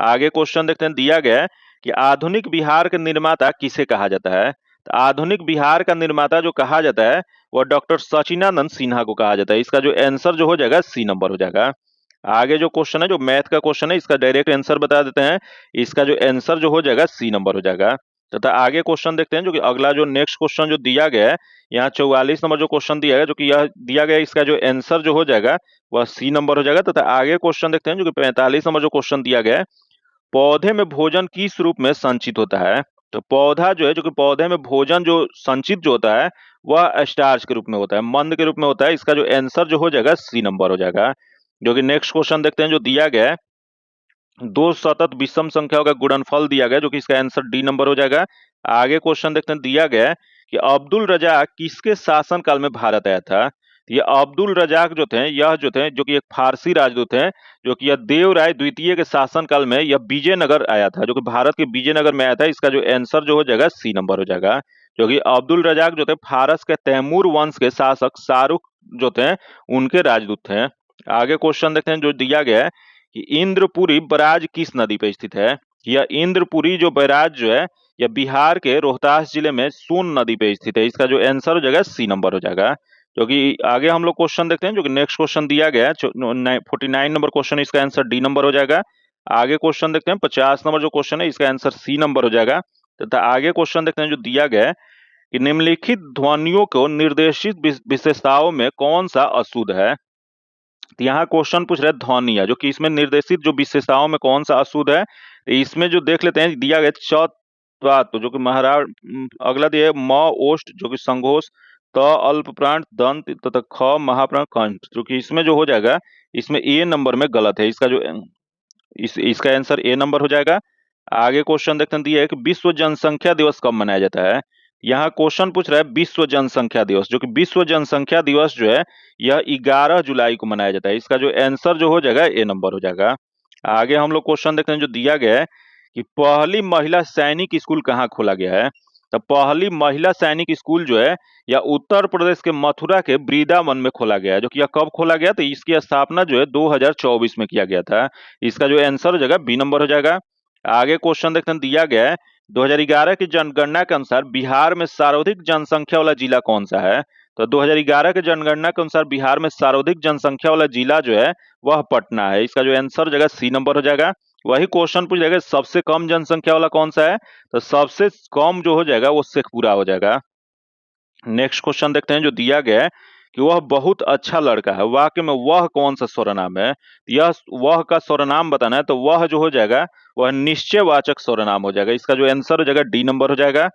आगे क्वेश्चन देखते हैं, दिया गया है कि आधुनिक बिहार के निर्माता किसे कहा जाता है? तो आधुनिक बिहार का निर्माता जो कहा जाता है वह डॉक्टर सचिदानंद सिन्हा को कहा जाता है। इसका जो आंसर जो हो जाएगा सी नंबर हो जाएगा। आगे जो क्वेश्चन है जो मैथ का क्वेश्चन है, इसका डायरेक्ट आंसर बता देते हैं। इसका जो आंसर जो हो जाएगा सी नंबर हो जाएगा। तथा आगे क्वेश्चन देखते हैं जो कि अगला जो नेक्स्ट क्वेश्चन जो दिया गया है, यहाँ 44 नंबर जो क्वेश्चन दिया गया, जो कि यह दिया गया, इसका जो आंसर जो हो जाएगा वह सी नंबर हो जाएगा। तथा आगे क्वेश्चन देखते हैं जो कि 45 नंबर जो क्वेश्चन दिया गया है, पौधे में भोजन किस रूप में संचित होता है? तो पौधा जो है, जो कि पौधे में भोजन जो संचित जो होता है वह स्टार्च के रूप में होता है, मंद के रूप में होता है। इसका जो आंसर जो हो जाएगा सी नंबर हो जाएगा। जो कि नेक्स्ट क्वेश्चन देखते हैं जो दिया गया है, दो सतत विषम संख्याओं का गुणनफल दिया गया, जो कि इसका आंसर डी नंबर हो जाएगा। आगे क्वेश्चन देखते हैं, दिया गया है कि अब्दुल रजाक किसके शासन काल में भारत आया था? ये अब्दुल रजाक जो थे, यह जो थे जो कि एक फारसी राजदूत हैं, जो कि यह देवराय द्वितीय के शासन काल में यह विजयनगर आया था, जो कि भारत के विजयनगर में आया था। इसका जो आंसर जो हो जाएगा सी नंबर हो जाएगा। जो कि अब्दुल रजाक जो थे फारस के तैमूर वंश के शासक शाहरुख जो थे उनके राजदूत थे। आगे क्वेश्चन देखते हैं जो दिया गया है कि इंद्रपुरी बैराज किस नदी पे स्थित है? यह इंद्रपुरी जो बैराज जो है यह बिहार के रोहतास जिले में सोन नदी पे स्थित है। इसका जो आंसर हो जाएगा सी नंबर हो जाएगा। जो कि आगे हम लोग क्वेश्चन देखते हैं जो कि नेक्स्ट क्वेश्चन दिया गया है 49 नंबर क्वेश्चन, इसका आंसर डी नंबर हो जाएगा। आगे क्वेश्चन देखते हैं 50 नंबर जो क्वेश्चन है, इसका आंसर सी नंबर हो जाएगा। तथा आगे क्वेश्चन देखते हैं जो दिया गया है कि निम्नलिखित ध्वनियों को निर्देशित विशेषताओं में कौन सा अशुद्ध है? तो यहाँ क्वेश्चन पूछ रहा है ध्वनिया, जो कि इसमें निर्देशित जो विशेषताओं में कौन सा अशुद्ध है। इसमें जो देख लेते हैं दिया गया तो जो कि महाराज, अगला दिया है म ओष्ठ, जो कि संघोष, त अल्प प्राण दंत तथा ख महाप्राण कंठ, जो कि इसमें जो हो जाएगा इसमें ए नंबर में गलत है। इसका जो इसका आंसर ए नंबर हो जाएगा। आगे क्वेश्चन देखते हैं, दिया है कि विश्व जनसंख्या दिवस कब मनाया जाता है? यहाँ क्वेश्चन पूछ रहा है विश्व जनसंख्या दिवस, जो कि विश्व जनसंख्या दिवस जो है यह 11 जुलाई को मनाया जाता है। इसका जो आंसर जो हो जाएगा ए नंबर हो जाएगा। आगे हम लोग क्वेश्चन देखते हैं जो दिया गया है कि पहली महिला सैनिक स्कूल कहाँ खोला गया है? तो पहली महिला सैनिक स्कूल जो है या उत्तर प्रदेश के मथुरा के वृंदावन में खोला गया है, जो कि यह कब खोला गया, तो इसकी स्थापना जो है 2024 में किया गया था। इसका जो आंसर हो जाएगा बी नंबर हो जाएगा। आगे क्वेश्चन देखते हैं, दिया गया है 2011 की जनगणना के अनुसार बिहार में सर्वाधिक जनसंख्या वाला जिला कौन सा है। तो 2011 के जनगणना के अनुसार बिहार में सर्वाधिक जनसंख्या वाला जिला जो है वह पटना है। इसका जो आंसर हो जाएगा सी नंबर हो जाएगा। वही क्वेश्चन पूछ जाएगा सबसे कम जनसंख्या वाला कौन सा है, तो सबसे कम जो हो जाएगा वो शेखपुरा हो जाएगा। नेक्स्ट क्वेश्चन देखते हैं, जो दिया गया है कि वह बहुत अच्छा लड़का है, वाक्य में वह कौन सा सर्वनाम है। यह वह का सर्वनाम बताना है, तो वह जो हो जाएगा वह निश्चयवाचक सर्वनाम हो जाएगा। इसका जो आंसर हो जाएगा डी नंबर हो जाएगा।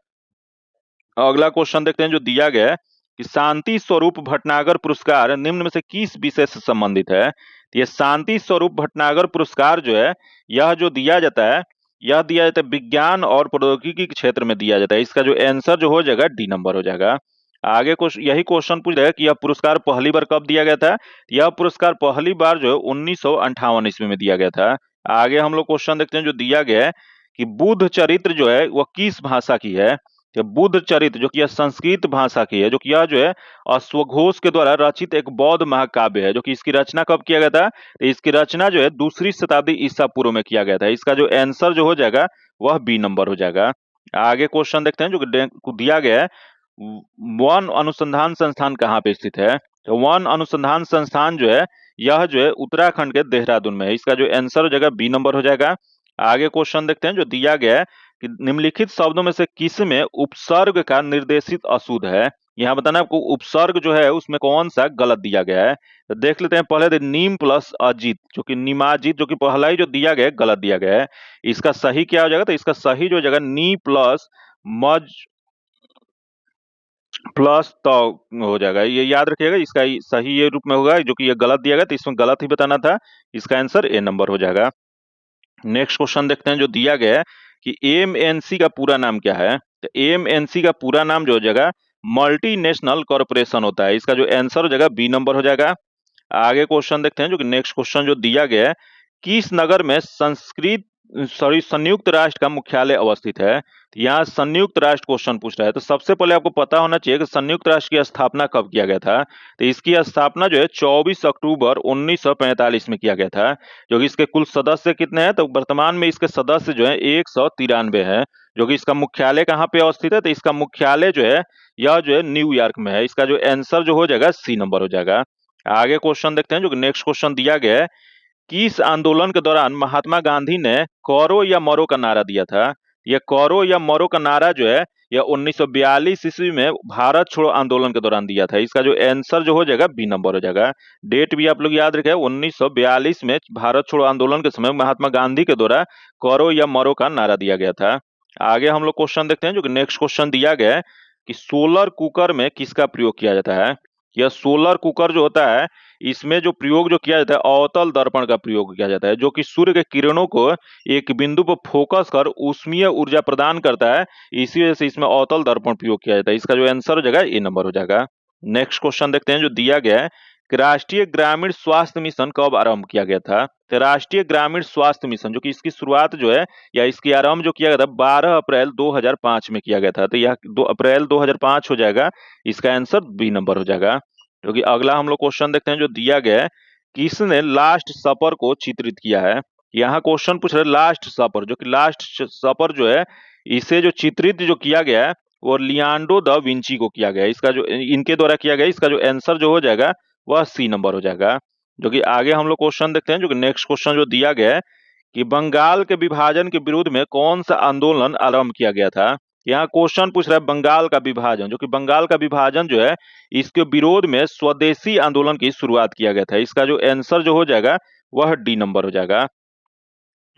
अगला क्वेश्चन देखते हैं, जो दिया गया है कि शांति स्वरूप भटनागर पुरस्कार निम्न में से किस विषय से संबंधित है। तो ये शांति स्वरूप भटनागर पुरस्कार जो है यह जो दिया जाता है, यह दिया जाता है विज्ञान और प्रौद्योगिकी के क्षेत्र में दिया जाता है। इसका जो आंसर जो हो जाएगा डी नंबर हो जाएगा। आगे यही क्वेश्चन पूछ रहा है कि यह पुरस्कार पहली बार कब दिया गया था। यह पुरस्कार पहली बार जो है 1958 ईस्वी में दिया गया था। आगे हम लोग क्वेश्चन देखते हैं, जो दिया गया है कि बुद्ध चरित्र जो है वह किस भाषा की है। तो बुद्ध चरित्र जो कि यह संस्कृत भाषा की है, जो कि यह जो है अश्वघोष के द्वारा रचित एक बौद्ध महाकाव्य है, जो कि इसकी रचना कब किया गया था। तो इसकी रचना जो है 2री शताब्दी ईसा पूर्व में किया गया था। इसका जो आंसर जो हो जाएगा वह बी नंबर हो जाएगा। आगे क्वेश्चन देखते हैं, जो दिया गया है वन अनुसंधान संस्थान कहाँ पे स्थित है। तो वन अनुसंधान संस्थान जो है यह जो है उत्तराखंड के देहरादून में है। इसका जो आंसर हो जाएगा बी नंबर हो जाएगा। आगे क्वेश्चन देखते हैं, जो दिया गया है कि निम्नलिखित शब्दों में से किस में उपसर्ग का निर्देशित अशुद्ध है। यहाँ बताना आपको उपसर्ग जो है उसमें कौन सा गलत दिया गया है। तो देख लेते हैं, पहले नीम प्लस अजित जो कि निमाजित, जो कि पहला ही जो दिया गया है गलत दिया गया है। इसका सही क्या हो जाएगा, तो इसका सही जो हो जाएगा नी प्लस मज प्लस तो हो जाएगा। ये याद रखिएगा, इसका सही ये रूप में होगा, जो कि ये गलत दिया गया तो इसमें गलत ही बताना था। इसका आंसर ए नंबर हो जाएगा। नेक्स्ट क्वेश्चन देखते हैं, जो दिया गया है कि एमएनसी का पूरा नाम क्या है। तो एमएनसी का पूरा नाम जो हो जाएगा मल्टीनेशनल कॉर्पोरेशन होता है। इसका जो आंसर हो जाएगा बी नंबर हो जाएगा। आगे क्वेश्चन देखते हैं, जो कि नेक्स्ट क्वेश्चन जो दिया गया है किस नगर में संयुक्त राष्ट्र का मुख्यालय अवस्थित है। यहाँ संयुक्त राष्ट्र क्वेश्चन पूछ रहा है, तो सबसे पहले आपको पता होना चाहिए कि संयुक्त राष्ट्र की स्थापना कब किया गया था। तो इसकी स्थापना जो है 24 अक्टूबर 1945 में किया गया था। जो कि इसके कुल सदस्य कितने हैं, तो वर्तमान में इसके सदस्य जो है 193 है। जो कि इसका मुख्यालय कहाँ पे अवस्थित है, तो इसका मुख्यालय जो है यह जो है न्यूयॉर्क में है। इसका जो आंसर जो हो जाएगा सी नंबर हो जाएगा। आगे क्वेश्चन देखते हैं, जो नेक्स्ट क्वेश्चन दिया गया है किस आंदोलन के दौरान महात्मा गांधी ने करो या मरो का नारा दिया था। यह करो या मरो का नारा जो है यह 1942 ईस्वी में भारत छोड़ो आंदोलन के दौरान दिया था। इसका जो आंसर जो हो जाएगा बी नंबर हो जाएगा। डेट भी आप लोग याद रखें, 1942 में भारत छोड़ो आंदोलन के समय महात्मा गांधी के द्वारा करो या मरो का नारा दिया गया था। आगे हम लोग क्वेश्चन देखते हैं, जो नेक्स्ट क्वेश्चन दिया गया है कि सोलर कुकर में किसका प्रयोग किया जाता है। यह सोलर कुकर जो होता है इसमें जो प्रयोग जो किया जाता है अवतल दर्पण का प्रयोग किया जाता है, जो कि सूर्य के किरणों को एक बिंदु पर फोकस कर ऊष्मीय ऊर्जा प्रदान करता है। इसी वजह से इसमें अवतल दर्पण प्रयोग किया जाता है। इसका जो आंसर हो जाएगा ए नंबर हो जाएगा। नेक्स्ट क्वेश्चन देखते हैं, जो दिया गया है कि राष्ट्रीय ग्रामीण स्वास्थ्य मिशन कब आरंभ किया गया था। तो राष्ट्रीय ग्रामीण स्वास्थ्य मिशन जो कि इसकी शुरुआत जो है या इसकी आरंभ जो किया गया था 12 अप्रैल 2005 में किया गया था। तो यह 2 अप्रैल 2005 हो जाएगा। इसका आंसर बी नंबर हो जाएगा। क्योंकि अगला हम लोग क्वेश्चन देखते हैं, जो दिया गया है किसने लास्ट सपर को चित्रित किया है। यहाँ क्वेश्चन पूछ रहे लास्ट सपर, जो कि लास्ट सपर जो है इसे जो चित्रित जो किया गया है वो लियोनार्डो दा विंची को किया गया है। इसका जो इनके द्वारा किया गया, इसका जो आंसर जो हो जाएगा वह सी नंबर हो जाएगा। जो कि आगे हम लोग क्वेश्चन देखते हैं, जो कि नेक्स्ट क्वेश्चन जो दिया गया है कि बंगाल के विभाजन के विरुद्ध में कौन सा आंदोलन आरंभ किया गया था। यहाँ क्वेश्चन पूछ रहा है बंगाल का विभाजन, जो कि बंगाल का विभाजन जो है इसके विरोध में स्वदेशी आंदोलन की शुरुआत किया गया था। इसका जो आंसर जो हो जाएगा वह डी नंबर हो जाएगा।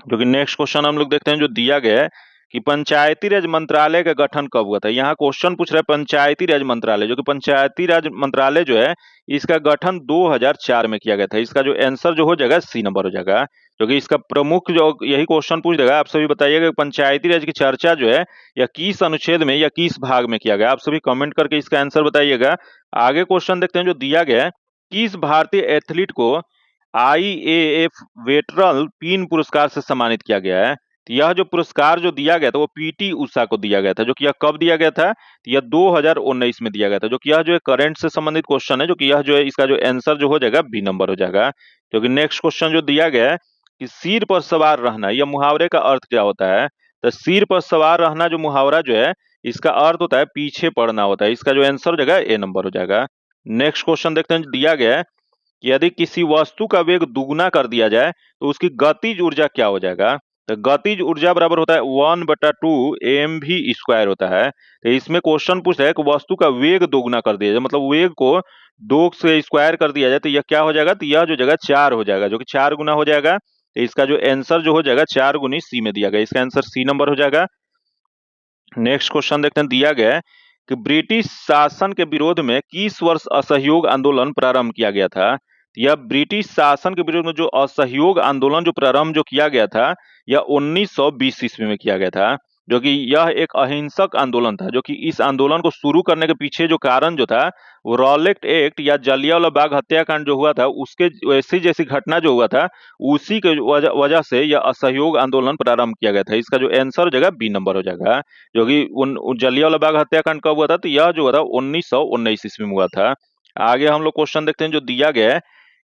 जो कि नेक्स्ट क्वेश्चन हम लोग देखते हैं, जो दिया गया है कि पंचायती राज मंत्रालय का गठन कब हुआ था। यहाँ क्वेश्चन पूछ रहा है पंचायती राज मंत्रालय, जो कि पंचायती राज मंत्रालय जो है इसका गठन 2004 में किया गया था। इसका जो आंसर जो हो जाएगा सी नंबर हो जाएगा। जो कि इसका प्रमुख जो यही क्वेश्चन पूछ देगा, आप सभी बताइएगा पंचायती राज की चर्चा जो है या किस अनुच्छेद में या किस भाग में किया गया। आप सभी कमेंट करके इसका आंसर बताइएगा। आगे क्वेश्चन देखते हैं, जो दिया गया है किस भारतीय एथलीट को IAF वेटरन पिन पुरस्कार से सम्मानित किया गया है। तो यह जो पुरस्कार जो दिया गया था वो पीटी उषा को दिया गया था, जो कि यह कब दिया गया था, तो यह 2019 में दिया गया था, जो कि यह जो है करंट से संबंधित क्वेश्चन है, जो कि यह जो है इसका जो आंसर जो हो जाएगा बी नंबर हो जाएगा। क्योंकि नेक्स्ट क्वेश्चन जो दिया गया है कि सिर पर सवार रहना, यह मुहावरे का अर्थ क्या होता है, तो सिर पर सवार रहना जो मुहावरा जो है इसका अर्थ होता है पीछे पड़ना होता है, इसका जो आंसर हो जाएगा ए नंबर हो जाएगा। नेक्स्ट क्वेश्चन देखते हैं, दिया गया है कि यदि किसी वस्तु का वेग दुगुना कर दिया जाए तो उसकी गतिज ऊर्जा क्या हो जाएगा, तो गतिज ऊर्जा बराबर होता है 1/2 mv² होता है। तो इसमें क्वेश्चन पूछ रहा है कि वस्तु का वेग दोगुना कर दिया जाए, मतलब वेग को 2 से स्क्वायर कर दिया जाए तो यह क्या हो जाएगा, तो यह जो जगह 4 हो जाएगा, जो कि 4 गुना हो जाएगा। तो इसका जो आंसर जो हो जाएगा 4 गुनी सी में दिया गया, इसका आंसर सी नंबर हो जाएगा। नेक्स्ट क्वेश्चन देखते हैं, दिया गया है कि ब्रिटिश शासन के विरोध में किस वर्ष असहयोग आंदोलन प्रारंभ किया गया था। यह ब्रिटिश शासन के विरोध में जो असहयोग आंदोलन जो प्रारंभ जो किया गया था यह 1920 ईस्वी में किया गया था, जो कि यह एक अहिंसक आंदोलन था, जो कि इस आंदोलन को शुरू करने के पीछे जो कारण जो था वो रॉलेट एक्ट या जलियांवाला बाग हत्याकांड जो हुआ था उसके वैसी जैसी घटना जो हुआ था उसी के वजह से यह असहयोग आंदोलन प्रारंभ किया गया था। इसका जो आंसर हो जाएगा बी नंबर हो जाएगा, जो कि उन जलियांवाला बाग हत्याकांड कब हुआ था, तो यह जो हुआ था 1919 ईस्वी में हुआ था। आगे हम लोग क्वेश्चन देखते हैं जो दिया गया है,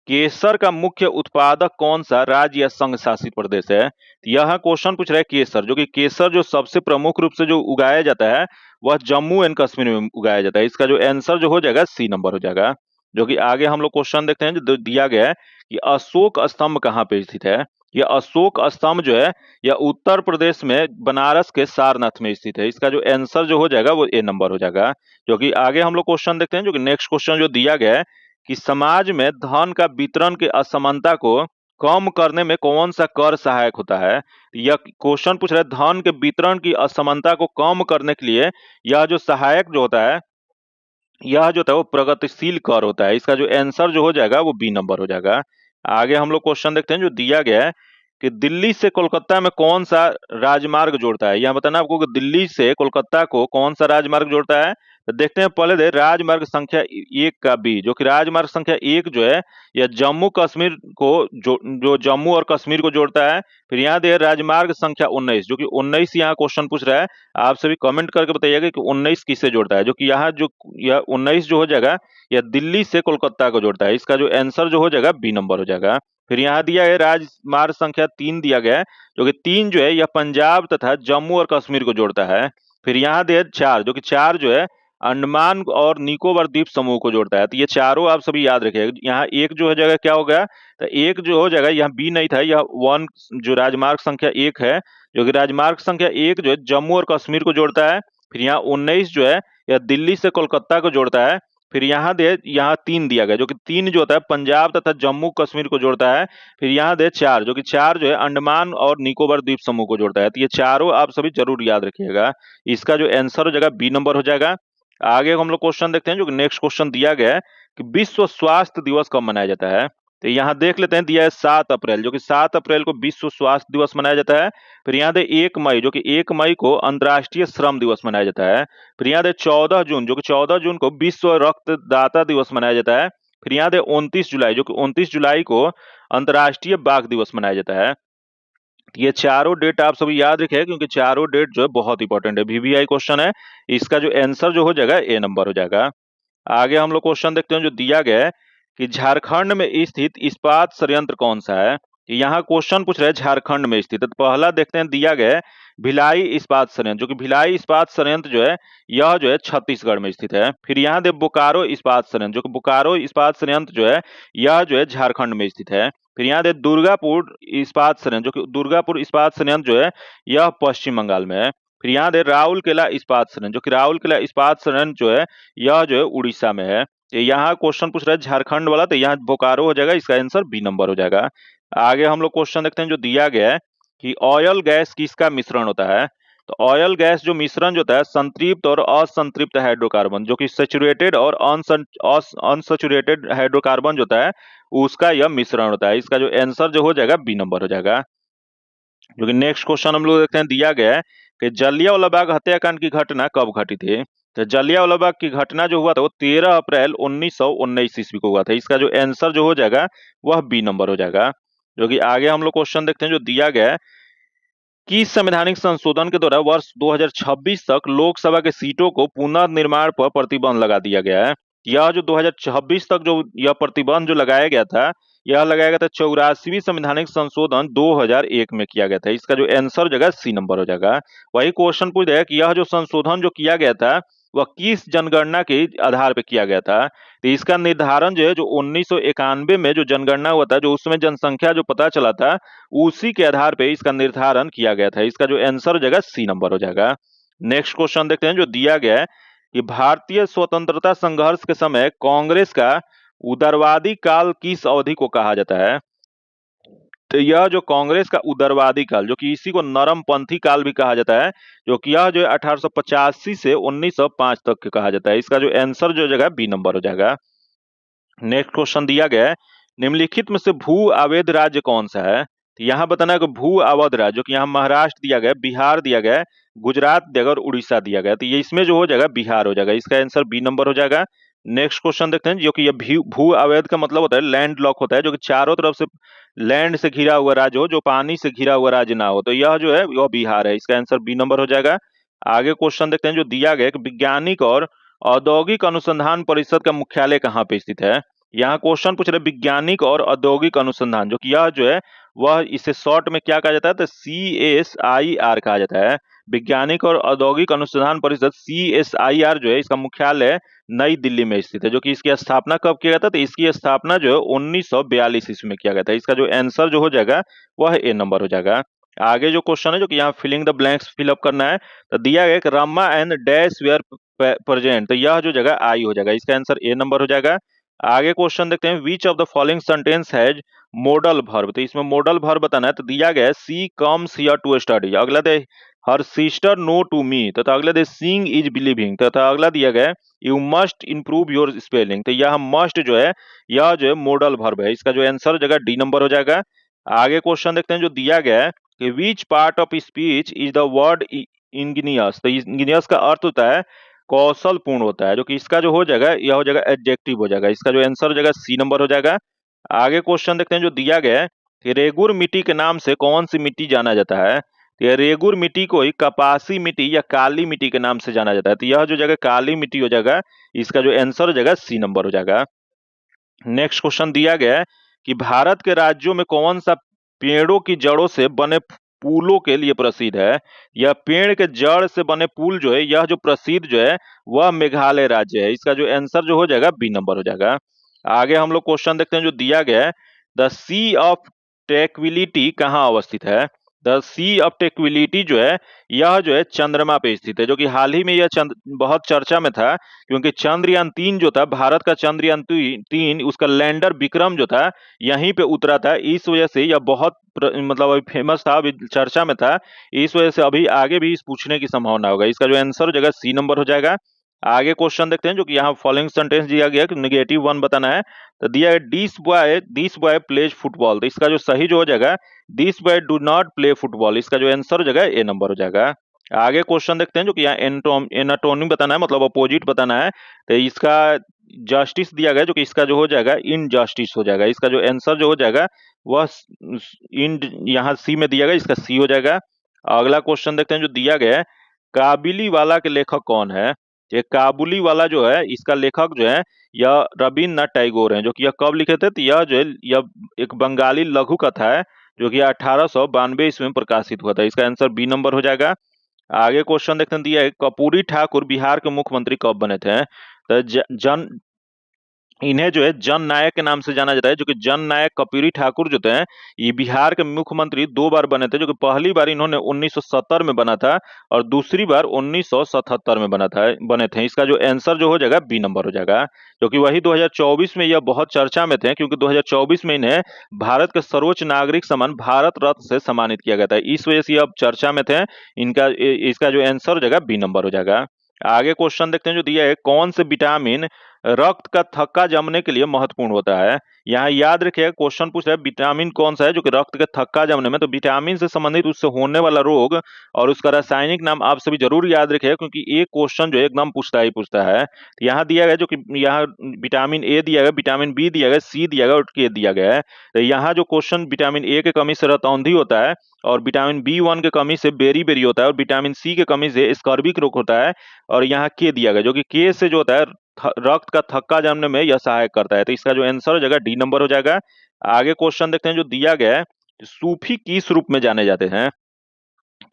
केसर का मुख्य उत्पादक कौन सा राज्य या संघ शासित प्रदेश है। तो यह क्वेश्चन पूछ रहा है केसर, जो कि केसर जो सबसे प्रमुख रूप से जो उगाया जाता है वह जम्मू एंड कश्मीर में उगाया जाता है, इसका जो आंसर जो हो जाएगा सी नंबर हो जाएगा। जो कि आगे हम लोग क्वेश्चन देखते हैं जो दिया गया है कि अशोक स्तंभ कहाँ पे स्थित है। यह अशोक स्तंभ जो है यह उत्तर प्रदेश में बनारस के सारनाथ में स्थित है, इसका जो आंसर जो हो जाएगा वो ए नंबर हो जाएगा। जो कि आगे हम लोग क्वेश्चन देखते हैं, जो कि नेक्स्ट क्वेश्चन जो दिया गया है कि समाज में धन का वितरण की असमानता को कम करने में कौन सा कर सहायक होता है। यह क्वेश्चन पूछ रहा है धन के वितरण की असमानता को कम करने के लिए यह जो सहायक जो होता है यह जो था वो प्रगतिशील कर होता है, इसका जो आंसर जो हो जाएगा वो बी नंबर हो जाएगा। आगे हम लोग क्वेश्चन देखते हैं जो दिया गया है कि दिल्ली से कोलकाता में कौन सा राजमार्ग जोड़ता है। यह बताना आपको कि दिल्ली से कोलकाता को कौन सा राजमार्ग जोड़ता है, तो देखते हैं पहले दे राजमार्ग संख्या 1 का बी, जो कि राजमार्ग संख्या 1 जो है यह जम्मू कश्मीर को जो जम्मू और कश्मीर को जोड़ता है। फिर यहाँ दे राजमार्ग संख्या 19, जो कि 19 यहाँ क्वेश्चन पूछ रहा है, आप सभी कमेंट करके बताइएगा कि 19 किससे जोड़ता है। जो कि यहाँ जो यह 19 जो हो जाएगा यह दिल्ली से कोलकाता को जोड़ता है, इसका जो आंसर जो हो जाएगा बी नंबर हो जाएगा। फिर यहाँ दिया है राजमार्ग संख्या 3 दिया गया है, जो कि 3 जो है यह पंजाब तथा जम्मू और कश्मीर को जोड़ता है। फिर यहाँ दे 4, जो कि 4 जो है अंडमान और निकोबार द्वीप समूह को जोड़ता है। तो ये चारों आप सभी याद रखिएगा। यहाँ एक जो हो जाएगा क्या हो गया, तो एक जो हो जाएगा यहाँ बी नहीं था, यह 1 जो राजमार्ग संख्या 1 है, जो कि राजमार्ग संख्या 1 जो है जम्मू और कश्मीर को जोड़ता है। फिर यहाँ 19 जो है यह दिल्ली से कोलकाता को जोड़ता है। फिर यहाँ 3 दिया गया, जो कि 3 जो होता है पंजाब तथा जम्मू कश्मीर को जोड़ता है। फिर यहाँ 4, जो कि 4 जो है अंडमान और निकोबार द्वीप समूह को जोड़ता है। तो ये चारों आप सभी जरूर याद रखिएगा, इसका जो आंसर हो जाएगा बी नंबर हो जाएगा। आगे हम लोग क्वेश्चन देखते हैं, जो कि नेक्स्ट क्वेश्चन दिया गया है कि विश्व स्वास्थ्य दिवस कब मनाया जाता है। तो यहाँ देख लेते हैं, दिया है 7 अप्रैल, जो कि 7 अप्रैल को विश्व स्वास्थ्य दिवस मनाया जाता है। फिर यहाँ दे 1 मई, जो कि 1 मई को अंतर्राष्ट्रीय श्रम दिवस मनाया जाता है। फिर यहाँ दे 14 जून, जो कि 14 जून को विश्व रक्तदाता दिवस मनाया जाता है। फिर यहाँ दे 29 जुलाई, जो कि 29 जुलाई को अंतर्राष्ट्रीय बाघ दिवस मनाया जाता है। ये चारों डेट आप सभी याद रखें, क्योंकि चारों डेट जो है बहुत इंपॉर्टेंट है, वीवीआई क्वेश्चन है, इसका जो आंसर जो हो जाएगा ए नंबर हो जाएगा। आगे हम लोग क्वेश्चन देखते हैं, जो दिया गया है कि झारखंड में स्थित इस्पात संयंत्र कौन सा है। यहाँ क्वेश्चन पूछ रहे हैं झारखंड में स्थित है, तो पहला देखते हैं, दिया गया है भिलाई इस्पात संयंत्र, जो कि भिलाई इस्पात संयंत्र जो है यह जो है छत्तीसगढ़ में स्थित है। फिर यहाँ दे बोकारो इस्पात संयंत्र, जो कि बोकारो इस्पात संयंत्र जो है यह जो है झारखंड में स्थित है। फिर यहाँ दे दुर्गापुर इस्पात संयंत्र, जो कि दुर्गापुर इस्पात संयंत्र जो है यह पश्चिम बंगाल में है। फिर यहाँ दे राउरकेला इस्पात संयंत्र, जो कि राउरकेला इस्पात संयंत्र जो है यह जो है उड़ीसा में है। यहाँ क्वेश्चन पूछ रहा है झारखंड वाला, तो यहाँ बोकारो हो जाएगा, इसका आंसर बी नंबर हो जाएगा। आगे हम लोग क्वेश्चन देखते हैं, जो दिया गया है कि ऑयल गैस किसका मिश्रण होता है। तो ऑयल गैस जो मिश्रण जो होता है संतृप्त और असंतृप्त हाइड्रोकार्बन, जो कि सैचुरेटेड और अनसैचुरेटेड हाइड्रोकार्बन जो होता है उसका यह मिश्रण होता है, इसका जो आंसर जो हो जाएगा बी नंबर हो जाएगा। जो कि नेक्स्ट क्वेश्चन हम लोग देखते हैं, दिया गया है कि जलियांवाला बाग हत्याकांड की घटना कब घटी थी। तो जलियांवाला बाग की घटना जो हुआ था वो 13 अप्रैल 1919 ईस्वी को हुआ था, इसका जो आंसर जो हो जाएगा वह बी नंबर हो जाएगा। जो कि आगे हम लोग क्वेश्चन देखते हैं, जो दिया गया है किस संवैधानिक संशोधन के द्वारा वर्ष 2026 तक लोकसभा के सीटों को पुनर्निर्माण पर प्रतिबंध लगा दिया गया है? यह जो 2026 तक जो यह प्रतिबंध जो लगाया गया था, यह लगाया गया था 84वीं संवैधानिक संशोधन 2001 में किया गया था। इसका जो आंसर हो जाएगा सी नंबर हो जाएगा। वही क्वेश्चन पूछ है कि यह जो संशोधन जो किया गया था वह किस जनगणना के आधार पर किया गया था? तो इसका निर्धारण जो है जो 1991 में जो जनगणना हुआ था, जो उस समय जनसंख्या जो पता चला था, उसी के आधार पे इसका निर्धारण किया गया था। इसका जो आंसर हो जाएगा सी नंबर हो जाएगा। नेक्स्ट क्वेश्चन देखते हैं जो दिया गया है कि भारतीय स्वतंत्रता संघर्ष के समय कांग्रेस का उदारवादी काल किस अवधि को कहा जाता है? तो यह जो कांग्रेस का उदारवादी काल, जो कि इसी को नरमपंथी काल भी कहा जाता है, जो कि यह जो 1885 से 1905 तक के कहा जाता है। इसका जो आंसर जो हो जाएगा बी नंबर हो जाएगा। नेक्स्ट क्वेश्चन दिया गया है निम्नलिखित में से भू अवैध राज्य कौन सा है? तो यहाँ बताना है कि भू अवैध राज्य, जो कि यहाँ महाराष्ट्र दिया गया, बिहार दिया गया, गुजरात दिया गया और उड़ीसा दिया गया। तो ये इसमें जो हो जाएगा बिहार हो जाएगा। इसका आंसर बी नंबर हो जाएगा। नेक्स्ट क्वेश्चन देखते हैं, जो कि ये भू अवैध का मतलब होता है लैंड लॉक होता है, जो कि चारों तरफ से लैंड से घिरा हुआ राज्य हो, जो पानी से घिरा हुआ राज्य ना हो। तो यह जो है वह बिहार है। इसका आंसर बी नंबर हो जाएगा। आगे क्वेश्चन देखते हैं जो दिया गया कि वैज्ञानिक और औद्योगिक अनुसंधान परिषद का मुख्यालय कहाँ पे स्थित है? यहाँ क्वेश्चन पूछ रहे वैज्ञानिक और औद्योगिक अनुसंधान, जो कि यह जो है वह इसे शॉर्ट में क्या कहा जाता है? तो CSIR कहा जाता है। वैज्ञानिक और औद्योगिक अनुसंधान परिषद CSIR जो है इसका मुख्यालय नई दिल्ली में स्थित है। जो कि इसकी स्थापना कब किया गया था? तो इसकी स्थापना जो है 1942 ईस्वी में किया गया था। इसका जो आंसर जो हो जाएगा वह ए नंबर हो जाएगा। आगे जो क्वेश्चन है जो कि यहाँ फिलिंग द ब्लैंक्स फिलअप करना है, तो दिया गया कि Rama and dash were present, तो यह जो जगह आई हो जाएगा। इसका आंसर ए नंबर हो जाएगा। आगे क्वेश्चन देखते हैं which of the following sentence has modal verb, तो इसमें मॉडल वर्ब बताना है। तो दिया गया है she comes here to study, अगला दे her sister know to me, तथा अगला दे सिंग इज बिलीविंग, तथा अगला दिया गया you must improve your spelling. तो यह मस्ट जो है यह जो है मॉडल वर्ब है। इसका जो आंसर हो जाएगा डी नंबर हो जाएगा। आगे क्वेश्चन देखते हैं जो दिया गया है कि which part of speech is the word Angénieux, तो इंजीनियस का अर्थ होता है कौशल पूर्ण होता है। जो कि इसका जो हो जाएगा यह हो जाएगा एडजेक्टिव हो जाएगा। इसका जो आंसर हो जाएगा सी नंबर हो जाएगा। आगे क्वेश्चन देखते हैं जो दिया गया है कि रेगुर मिट्टी के नाम से कौन सी मिट्टी जाना जाता है? तो यह रेगुर मिट्टी को ही कपासी मिट्टी या काली मिट्टी के नाम से जाना जाता है। तो यह जो जगह काली मिट्टी हो जाएगा, इसका जो आंसर हो जाएगा सी नंबर हो जाएगा। नेक्स्ट क्वेश्चन दिया गया है कि भारत के राज्यों में कौन सा पेड़ों की जड़ों से बने पुलों के लिए प्रसिद्ध है? यह पेड़ के जड़ से बने पुल जो है यह जो प्रसिद्ध जो है वह मेघालय राज्य है। इसका जो आंसर जो हो जाएगा बी नंबर हो जाएगा। आगे हम लोग क्वेश्चन देखते हैं जो दिया गया है द सी ऑफ ट्रैंक्विलिटी कहाँ अवस्थित है? द सी ऑफ ट्रैंक्विलिटी जो है यह जो है चंद्रमा पे स्थित है। जो कि हाल ही में यह बहुत चर्चा में था, क्योंकि चंद्रयान-3 जो था, भारत का चंद्रयान-3 उसका लैंडर विक्रम जो था यहीं पे उतरा था। इस वजह से यह बहुत मतलब अभी फेमस था, अभी चर्चा में था। इस वजह से अभी आगे भी इस पूछने की संभावना होगा। इसका जो आंसर हो जाएगा सी नंबर हो जाएगा। आगे क्वेश्चन देखते हैं जो कि यहाँ फॉलोइंग सेंटेंस दिया गया कि -1 बताना है। तो दिया है दिस बॉय प्लेज फुटबॉल, तो इसका जो सही जो हो जाएगा this boy do not play football. इसका जो आंसर हो जाएगा ए नंबर हो जाएगा। आगे क्वेश्चन देखते हैं जो कि यहाँ एनाटोमी बताना है, मतलब अपोजिट बताना है। तो इसका जस्टिस दिया गया, जो कि इसका जो हो जाएगा इनजस्टिस हो जाएगा। इसका जो आंसर जो हो जाएगा वह इन यहाँ सी में दिया गया, इसका सी हो जाएगा। अगला क्वेश्चन देखते हैं जो दिया गया है काबिली वाला के लेखक कौन है? ये काबुली वाला जो है इसका लेखक जो है यह रविन्द्रनाथ टैगोर हैं। जो कि यह कब लिखे थे? तो यह जो है यह एक बंगाली लघु कथा है, जो कि 1892 ईस्वी में प्रकाशित हुआ था। इसका आंसर बी नंबर हो जाएगा। आगे क्वेश्चन देखते हैं दिया है कर्पूरी ठाकुर बिहार के मुख्यमंत्री कब बने थे? तो इन्हें जो है जन नायक के नाम से जाना जाता है। जो कि जन नायक कर्पूरी ठाकुर जो थे ये बिहार के मुख्यमंत्री 2 बार बने थे। जो कि पहली बार इन्होंने 1970 में बना था और दूसरी बार 1977 में बने थे। इसका जो आंसर जो हो जाएगा बी नंबर हो जाएगा। जो कि वही 2024 में यह बहुत चर्चा में थे, क्योंकि 2024 में इन्हें भारत के सर्वोच्च नागरिक सम्मान भारत रत्न से सम्मानित किया गया था। इस वजह से अब चर्चा में थे। इसका जो आंसर हो जाएगा बी नंबर हो जाएगा। आगे क्वेश्चन देखते हैं जो दिया है कौन से विटामिन रक्त का थक्का जमने के लिए महत्वपूर्ण होता है। यहाँ याद रखिएगा, क्वेश्चन पूछ रहा है विटामिन कौन सा है जो कि रक्त के थक्का जमने में, तो विटामिन से संबंधित उससे होने वाला रोग और उसका रासायनिक नाम आप सभी जरूर याद रखिएगा, क्योंकि एक क्वेश्चन जो है एकदम पूछता है। तो यहाँ दिया गया जो कि यहाँ विटामिन ए दिया गया, विटामिन बी दिया गया, सी दिया गया और के दिया गया है। तो यहाँ जो क्वेश्चन विटामिन ए के कमी से रतौंधी होता है, और विटामिन बी1 के कमी से बेरी होता है, और विटामिन सी के कमी से स्कर्विक रोग होता है, और यहाँ के दिया गया जो कि के से जो होता है रक्त का थक्का जमने में यह सहायक करता है। तो इसका जो आंसर हो जाएगा डी नंबर हो जाएगा। आगे क्वेश्चन देखते हैं जो दिया गया है, सूफी किस रूप में जाने जाते हैं।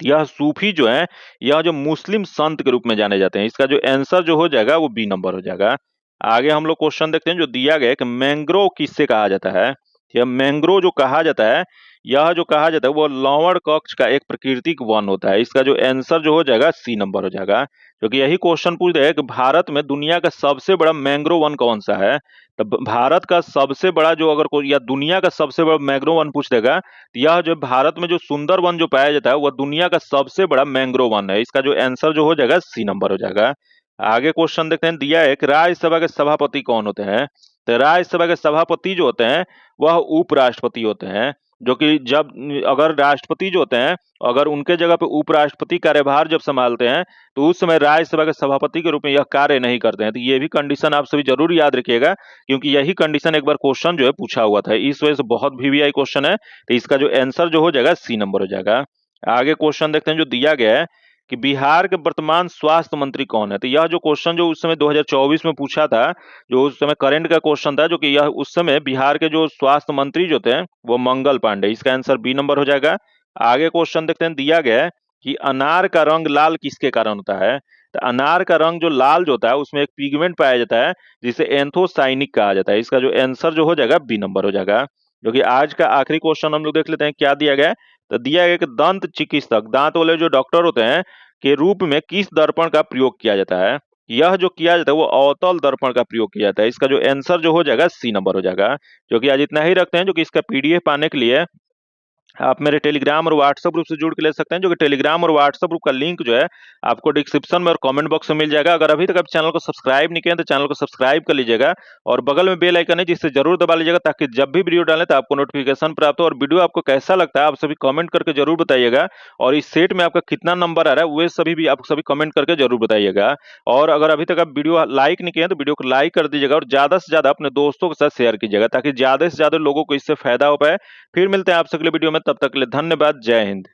यह सूफी जो है, यह जो मुस्लिम संत के रूप में जाने जाते हैं। इसका जो आंसर जो हो जाएगा वो बी नंबर हो जाएगा। आगे हम लोग क्वेश्चन देखते हैं जो दिया गया है कि मैंग्रोव किससे कहा जाता है। यह मैंग्रोव जो कहा जाता है, यह जो कहा जाता है वो लवण कक्ष का एक प्राकृतिक वन होता है। इसका जो आंसर जो हो जाएगा सी नंबर हो जाएगा, क्योंकि यही क्वेश्चन पूछ रहे हैं कि भारत में दुनिया का सबसे बड़ा मैंग्रोव वन कौन सा है। तो भारत का सबसे बड़ा जो अगर कोई या दुनिया का सबसे बड़ा मैंग्रोव वन पूछ देगा, तो यह जो भारत में जो सुंदर वन जो पाया जाता है वह दुनिया का सबसे बड़ा मैंग्रोव वन है। इसका जो आंसर जो हो जाएगा सी नंबर हो जाएगा। आगे क्वेश्चन देखते हैं, दिया है कि राज्यसभा के सभापति कौन होते हैं। तो राज्यसभा के सभापति जो होते हैं वह उपराष्ट्रपति होते हैं, जो कि जब अगर राष्ट्रपति जो होते हैं, अगर उनके जगह पे उपराष्ट्रपति कार्यभार जब संभालते हैं, तो उस समय राज्यसभा के सभापति के रूप में यह कार्य नहीं करते हैं। तो ये भी कंडीशन आप सभी जरूर याद रखिएगा, क्योंकि यही कंडीशन एक बार क्वेश्चन जो है पूछा हुआ था, इस वजह से बहुत वीवीआई क्वेश्चन है। तो इसका जो आंसर जो हो जाएगा सी नंबर हो जाएगा। आगे क्वेश्चन देखते हैं जो दिया गया है कि बिहार के वर्तमान स्वास्थ्य मंत्री कौन है। तो यह जो क्वेश्चन जो उस समय 2024 में पूछा था, जो उस समय करंट का क्वेश्चन था, जो कि यह उस समय बिहार के जो स्वास्थ्य मंत्री जो थे वो मंगल पांडे। इसका आंसर बी नंबर हो जाएगा। आगे क्वेश्चन देखते हैं, दिया गया है कि अनार का रंग लाल किसके कारण होता है। तो अनार का रंग जो लाल जो होता है उसमें एक पिगमेंट पाया जाता है जिसे एंथोसाइनिक कहा जाता है। इसका जो आंसर जो हो जाएगा बी नंबर हो जाएगा। जो कि आज का आखिरी क्वेश्चन हम लोग देख लेते हैं क्या दिया गया है। तो दिया गया कि दंत चिकित्सक, दांत वाले जो डॉक्टर होते हैं, के रूप में किस दर्पण का प्रयोग किया जाता है। यह जो किया जाता है वो अवतल दर्पण का प्रयोग किया जाता है। इसका जो आंसर जो हो जाएगा सी नंबर हो जाएगा। जो कि आज इतना ही रखते हैं, जो कि इसका पीडीएफ पाने के लिए आप मेरे टेलीग्राम और व्हाट्सएप ग्रुप से जुड़ के ले सकते हैं, जो कि टेलीग्राम और व्हाट्सएप ग्रुप का लिंक जो है आपको डिस्क्रिप्शन में और कमेंट बॉक्स में मिल जाएगा। अगर अभी तक आप चैनल को सब्सक्राइब नहीं किए तो चैनल को सब्सक्राइब कर लीजिएगा, और बगल में बेल आइकन है जिससे जरूर दबा लीजिएगा, ताकि जब भी वीडियो डालें तो आपको नोटिफिकेशन प्राप्त हो। और वीडियो आपको कैसा लगता है आप सभी कमेंट करके जरूर बताइएगा, और इस सेट में आपका कितना नंबर आ रहा है वे सभी भी आप सभी कमेंट करके जरूर बताइएगा। और अगर अभी तक आप वीडियो लाइक नहीं किए तो वीडियो को लाइक कर दीजिएगा, और ज्यादा से ज्यादा अपने दोस्तों के साथ शेयर कीजिएगा, ताकि ज्यादा से ज्यादा लोगों को इससे फायदा हो पाए। फिर मिलते हैं आपसे अगले वीडियो में, तब तक के लिए धन्यवाद। जय हिंद।